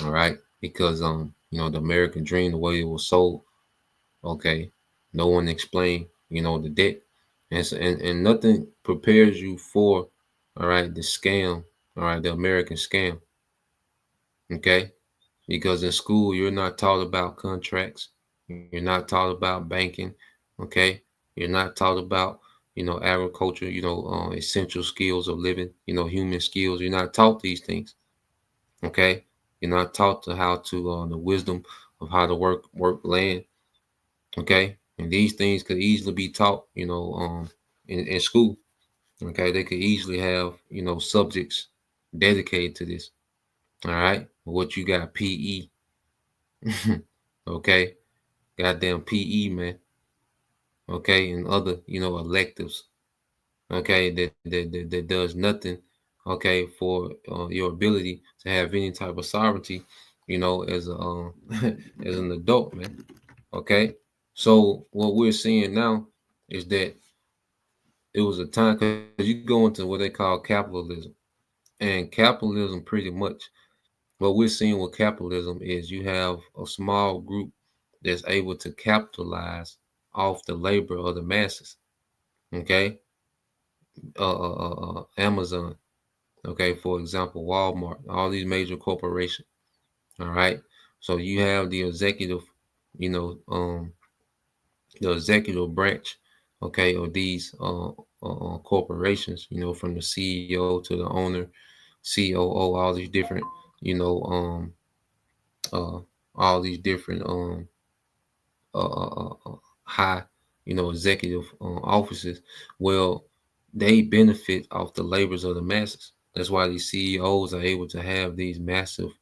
All right, because the American dream, the way it was sold, okay, no one explained, the debt, and nothing prepares you for, all right, the scam, all right, the American scam, okay, because in school you're not taught about contracts, you're not taught about banking, okay, you're not taught about agriculture, essential skills of living, human skills. You're not taught these things, okay. You're not taught to how to the wisdom of how to work land, okay. And these things could easily be taught, in school, okay. They could easily have subjects dedicated to this, all right. What you got, PE, okay, goddamn PE, man, okay, and other electives, okay, that does nothing, okay, for your ability to have any type of sovereignty, as a as an adult, man, okay. So what we're seeing now is that it was a time, because you go into what they call capitalism, and capitalism pretty much, what we're seeing with capitalism is you have a small group that's able to capitalize off the labor of the masses, okay. Amazon, okay, for example, Walmart, all these major corporations, all right. So you have the executive, you know, um, the executive branch, okay, of these corporations, from the CEO to the owner, COO, all these different, you know, uh, all these different high, executive offices. Well, they benefit off the labors of the masses. That's why these CEOs are able to have these massive,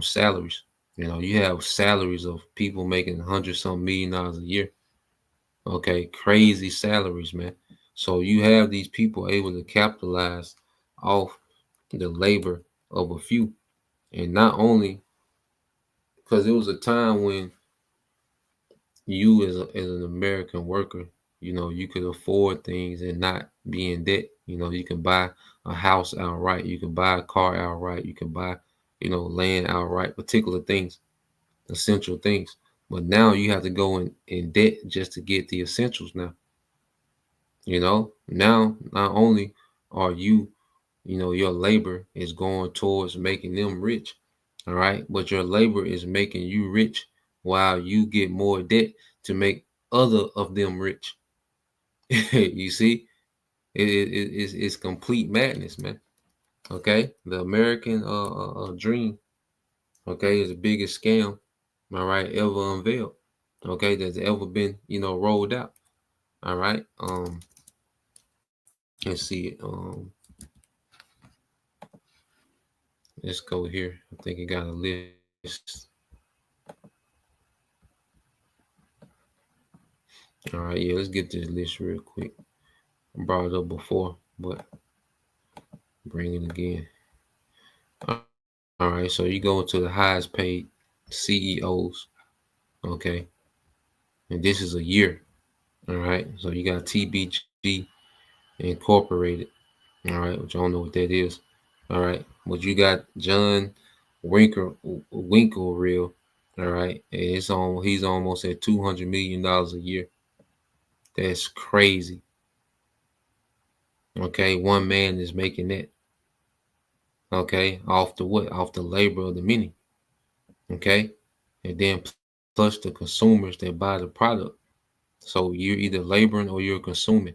salaries. You have salaries of people making $100-some million a year. Okay, crazy salaries, man. So you have these people able to capitalize off the labor of a few, and not only because it was a time when you as an American worker, you could afford things and not be in debt. You can buy a house outright, you can buy a car outright, you can buy, land outright, particular things, essential things. But now you have to go in debt just to get the essentials now. Now not only are your labor is going towards making them rich, all right, but your labor is making you rich while you get more debt to make other of them rich. You see, it's complete madness, man. Okay, the American dream, okay, is the biggest scam, all right, ever unveiled, okay, that's ever been rolled out. All right, let's see, let's go here. I think it got a list. All right, yeah, let's get this list real quick. I brought it up before, but bring it again. All right, so you go into the highest paid CEOs, okay, and this is a year. All right, so you got TBG Incorporated. All right, which I don't know what that is. All right, but you got John Winklereal. All right, and he's almost at $200 million a year. That's crazy. Okay, one man is making that. Okay, off the what? Off the labor of the many. Okay, and then plus the consumers that buy the product. So you're either laboring or you're consuming.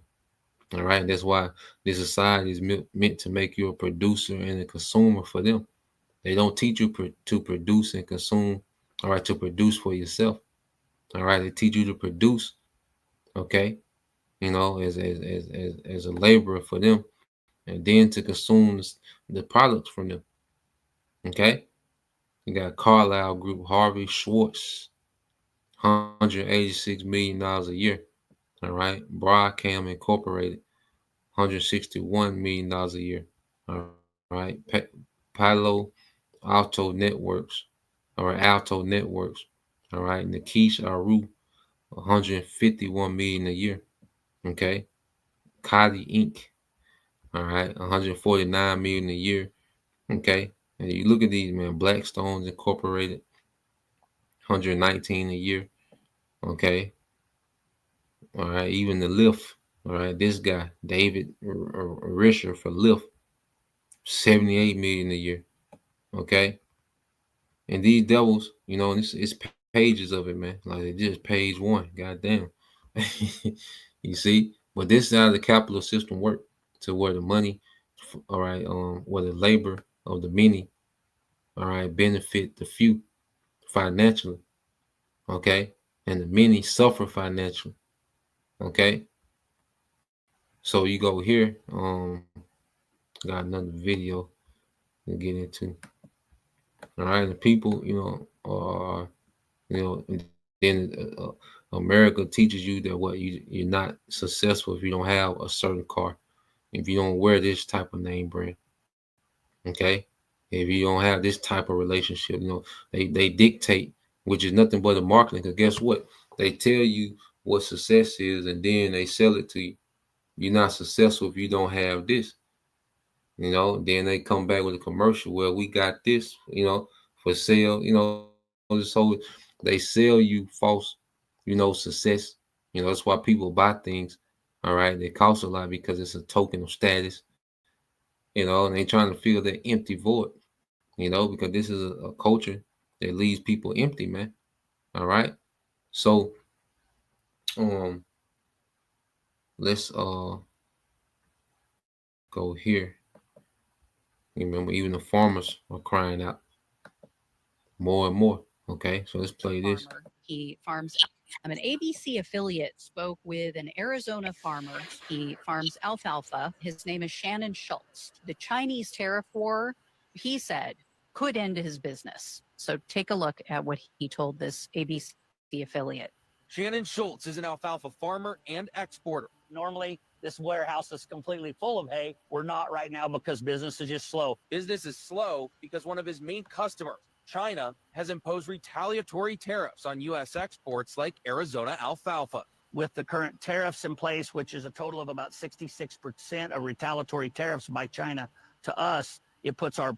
All right, that's why this society is meant to make you a producer and a consumer for them. They don't teach you to produce and consume. All right, to produce for yourself. All right, they teach you to produce. Okay, as a laborer for them, and then to consume the products from them. Okay, you got Carlisle Group, Harvey Schwartz, $186 million a year. All right, Broadcom Incorporated, $161 million a year. All right, Palo Alto Networks, Alto Networks. All right, Nikish Aru, $151 million a year. Okay, Kadi Inc. All right, $149 million a year. Okay, and you look at these, man. Blackstone's Incorporated, $119 a year. Okay, all right, even the Lyft. All right, this guy David Risher for Lyft, $78 million a year. Okay, and these devils, it's pages of it, man. Like it's just page one. Goddamn. You see, but this is how the capitalist system work, to where the money, all right, where the labor of the many, all right, benefit the few financially. Okay, and the many suffer financially. Okay, so you go here, got another video to get into. All right, the people, are, and then America teaches you that you're not successful if you don't have a certain car, if you don't wear this type of name brand. Okay, if you don't have this type of relationship, they dictate, which is nothing but a marketing. Because guess what? They tell you what success is, and then they sell it to you. You're not successful if you don't have this. Then they come back with a commercial where we got this, for sale. So they sell you false, success. That's why people buy things. All right, they cost a lot because it's a token of status. And they trying to fill that empty void. Because this is a culture that leaves people empty, man. All right. So let's go here. Remember, even the farmers are crying out more and more. Okay, so let's play this. He farms. An ABC affiliate spoke with an Arizona farmer. He farms alfalfa. His name is Shannon Schultz. The Chinese tariff war, he said, could end his business. So take a look at what he told this ABC affiliate. Shannon Schultz is an alfalfa farmer and exporter. Normally, this warehouse is completely full of hay. We're not right now because business is just slow. Business is slow because one of his main customers, China, has imposed retaliatory tariffs on U.S. exports like Arizona alfalfa. With the current tariffs in place, which is a total of about 66% of retaliatory tariffs by China to us, it puts our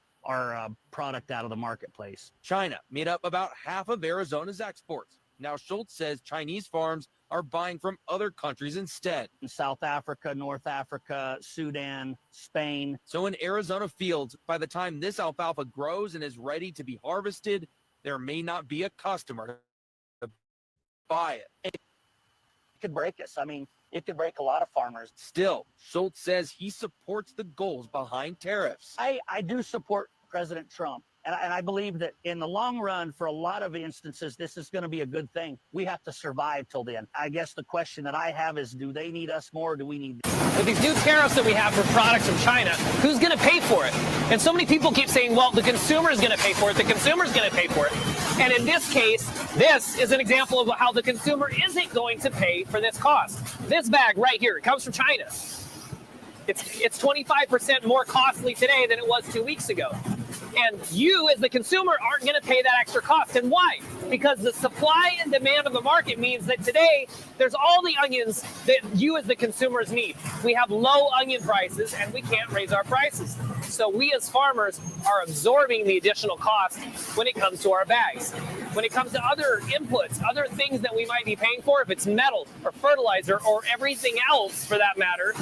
product out of the marketplace. China made up about half of Arizona's exports. Now, Schultz says Chinese farms are buying from other countries instead. South Africa, North Africa, Sudan, Spain. So in Arizona fields, by the time this alfalfa grows and is ready to be harvested, there may not be a customer to buy it. It could break us. I mean, it could break a lot of farmers. Still, Schultz says he supports the goals behind tariffs. I do support President Trump. And I believe that in the long run, for a lot of instances, this is going to be a good thing. We have to survive till then. I guess the question that I have is, do they need us more or do we need them? With these new tariffs that we have for products from China, who's going to pay for it? And so many people keep saying, well, the consumer is going to pay for it. The consumer is going to pay for it. And in this case, this is an example of how the consumer isn't going to pay for this cost. This bag right here, it comes from China. It's 25% more costly today than it was 2 weeks ago. And you, as the consumer, aren't going to pay that extra cost. And why? Because the supply and demand of the market means that today there's all the onions that you, as the consumers, need. We have low onion prices, and we can't raise our prices. So we, as farmers, are absorbing the additional cost when it comes to our bags. When it comes to other inputs, other things that we might be paying for, if it's metal or fertilizer or everything else for that matter,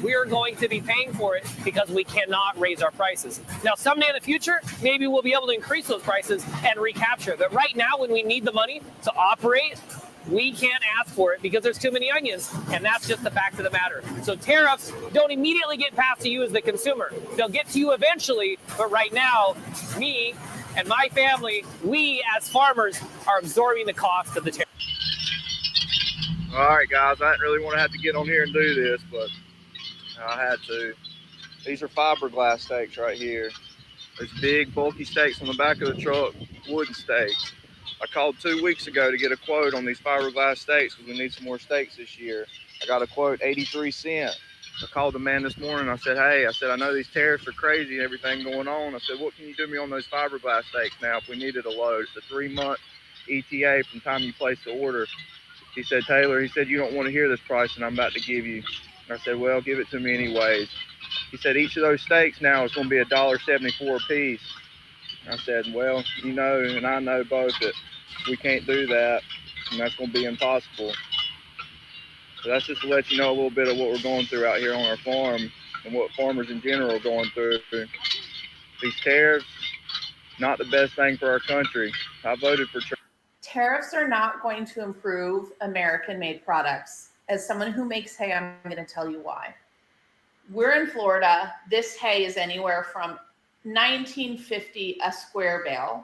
we are going to be paying for it because we cannot raise our prices. Now, someday in the future, maybe we'll be able to increase those prices and recapture. But right now, when we need the money to operate, we can't ask for it because there's too many onions, and that's just the fact of the matter. So tariffs don't immediately get passed to you as the consumer. They'll get to you eventually, but right now, me and my family, we as farmers are absorbing the cost of the tariff. All right, guys, I didn't really want to have to get on here and do this, but I had to. These are fiberglass steaks right here. There's big, bulky steaks on the back of the truck, wooden steaks. I called 2 weeks ago to get a quote on these fiberglass steaks because we need some more steaks this year. I got a quote, 83 cents. I called the man this morning. I said, hey, I know these tariffs are crazy and everything going on. I said, what can you do me on those fiberglass steaks now if we needed a load? It's a 3-month ETA from the time you place the order. He said, Taylor, you don't want to hear this price and I'm about to give you. I said, well, give it to me anyways. He said, each of those steaks now is going to be $1.74 a piece. I said, well, you know, and I know both that we can't do that, and that's going to be impossible. So that's just to let you know a little bit of what we're going through out here on our farm and what farmers in general are going through. These tariffs, not the best thing for our country. I voted for tariffs are not going to improve American-made products. As someone who makes hay, I'm going to tell you why. We're in Florida. This hay is anywhere from $19.50 a square bale,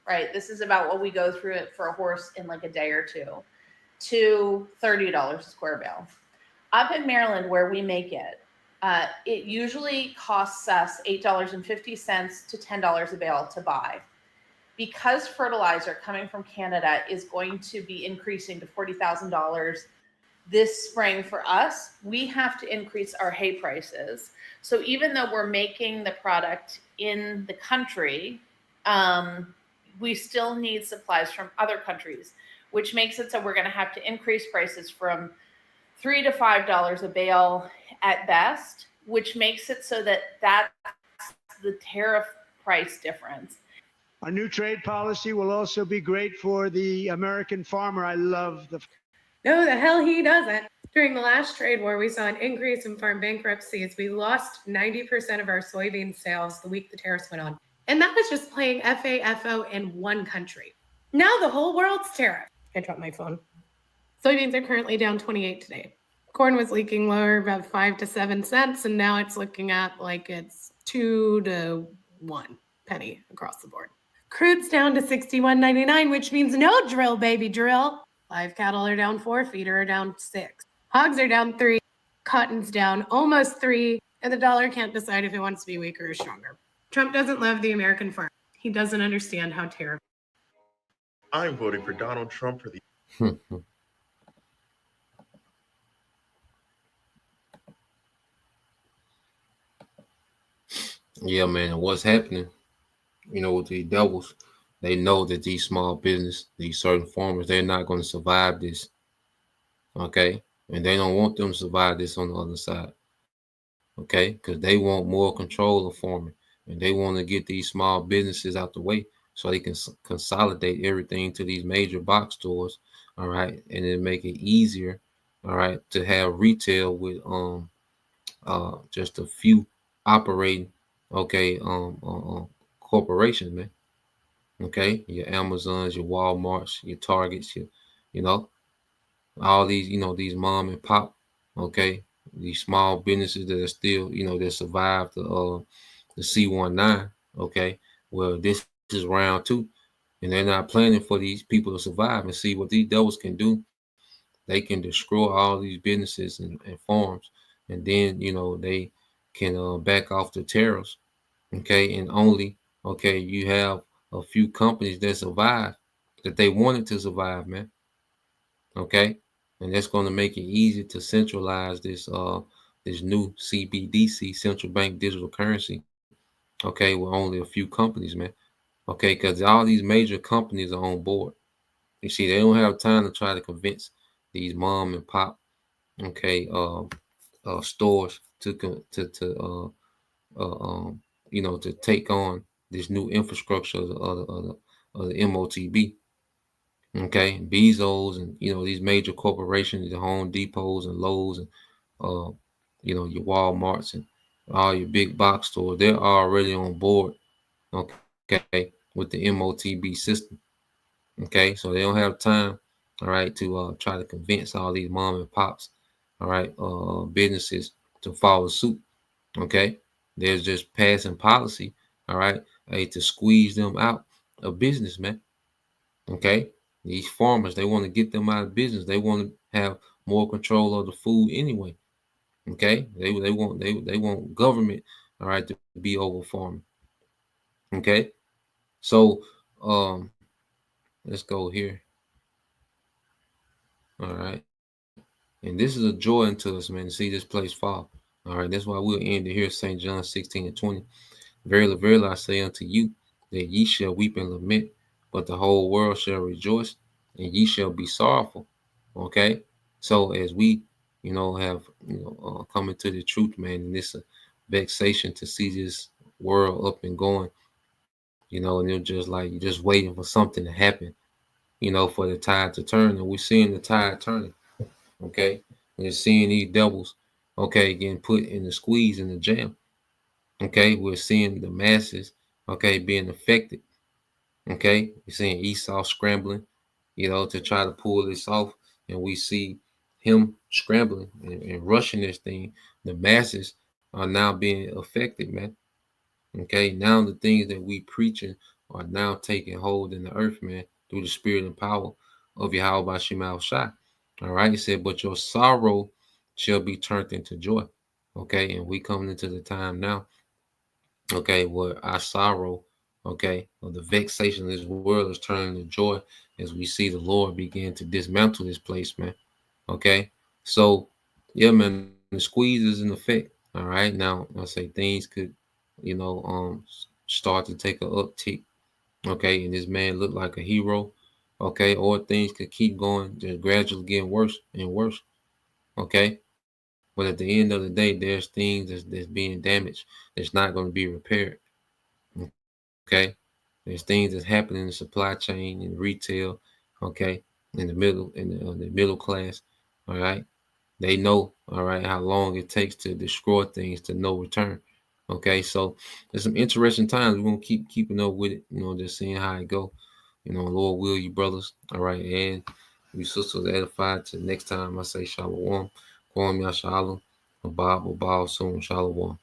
right? This is about what we go through it for a horse in like a day or two, to $30 a square bale. Up in Maryland, where we make it, it usually costs us $8.50 to $10 a bale to buy. Because fertilizer coming from Canada is going to be increasing to $40,000 this spring for us, we have to increase our hay prices. So even though we're making the product in the country, we still need supplies from other countries, which makes it so we're going to have to increase prices from $3 to $5 a bale at best, which makes it so that that's the tariff price difference. Our new trade policy will also be great for the American farmer. I love the... No, the hell he doesn't. During the last trade war, we saw an increase in farm bankruptcies. We lost 90% of our soybean sales the week the tariffs went on. And that was just playing FAFO in one country. Now the whole world's tariff. I dropped my phone. Soybeans are currently down 28 today. Corn was leaking lower about 5 to 7 cents, and now it's looking at like it's 2 to 1 penny across the board. Crude's down to $61.99, which means no drill, baby, drill. Live cattle are down 4, feeder are down 6. Hogs are down 3, cotton's down almost 3, and the dollar can't decide if it wants to be weaker or stronger. Trump doesn't love the American farm. He doesn't understand how terrible. I'm voting for Donald Trump for the... Yeah, man, and what's happening, you know, with these devils, they know that these small business, these certain farmers, they're not going to survive this, okay? And they don't want them to survive this on the other side, okay? Because they want more control of farming, and they want to get these small businesses out the way so they can consolidate everything to these major box stores, all right, and then make it easier, all right, to have retail with just a few operating, okay, corporations, man. Okay, your Amazons, your Walmarts, your Targets, you know, all these, these mom and pop, okay, these small businesses that are still, that survived the C19, okay. Well, this is round two, and they're not planning for these people to survive. And see what these devils can do. They can destroy all these businesses and farms, and then they can back off the tariffs, okay, and only, okay, you have a few companies that survive, that they wanted to survive, man, okay, and that's going to make it easy to centralize this new CBDC, central bank digital currency, okay, with only a few companies, man, okay, because all these major companies are on board. You see, they don't have time to try to convince these mom and pop, okay, stores to take on this new infrastructure of the MOTB. Okay, Bezos and these major corporations, the Home Depots and Lowe's and uh, your Walmarts and all your big box stores, they're already on board. Okay, with the MOTB system. Okay, so they don't have time, all right, to try to convince all these mom and pops, all right, businesses to follow suit. Okay, they're just passing policy, all right, hey, to squeeze them out of business, man. Okay, these farmers, they want to get them out of business. They want to have more control of the food anyway. Okay, they want government, all right, to be over farming. Okay, so let's go here. All right. And this is a joy unto us, man, to see this place fall. All right. That's why we'll end it here, St. John 16:20. Verily, verily, I say unto you, that ye shall weep and lament, but the whole world shall rejoice, and ye shall be sorrowful. Okay. So as we, have, come into the truth, man, and this vexation to see this world up and going, and they're just like, you're just waiting for something to happen, for the tide to turn. And we're seeing the tide turning. Okay. We're seeing these devils, okay, getting put in the squeeze, in the jam. Okay. We're seeing the masses, okay, being affected. Okay. We're seeing Esau scrambling, to try to pull this off. And we see him scrambling and rushing this thing. The masses are now being affected, man. Okay. Now the things that we preaching are now taking hold in the earth, man, through the spirit and power of Yahweh Shemal Shai. All right. He said, but your sorrow shall be turned into joy. Okay. And we coming into the time now, okay, where our sorrow, okay, or the vexation of this world is turning to joy as we see the Lord begin to dismantle this place, man. Okay. So, yeah, man, the squeeze is in effect. All right. Now, I say things could, start to take a uptick. Okay. And this man looked like a hero. Okay. Or things could keep going, just gradually getting worse and worse. Okay. But at the end of the day, there's things that's being damaged that's not going to be repaired. Okay. There's things that's happening in the supply chain, in retail. Okay. In the middle class. All right. They know, all right, how long it takes to destroy things to no return. Okay, so there's some interesting times. We're gonna keep keeping up with it, just seeing how it go. Lord will, you brothers. All right, and you sisters edified. Till next time, I say shalom. Kwam ya shalom. Bob soon. Shalom.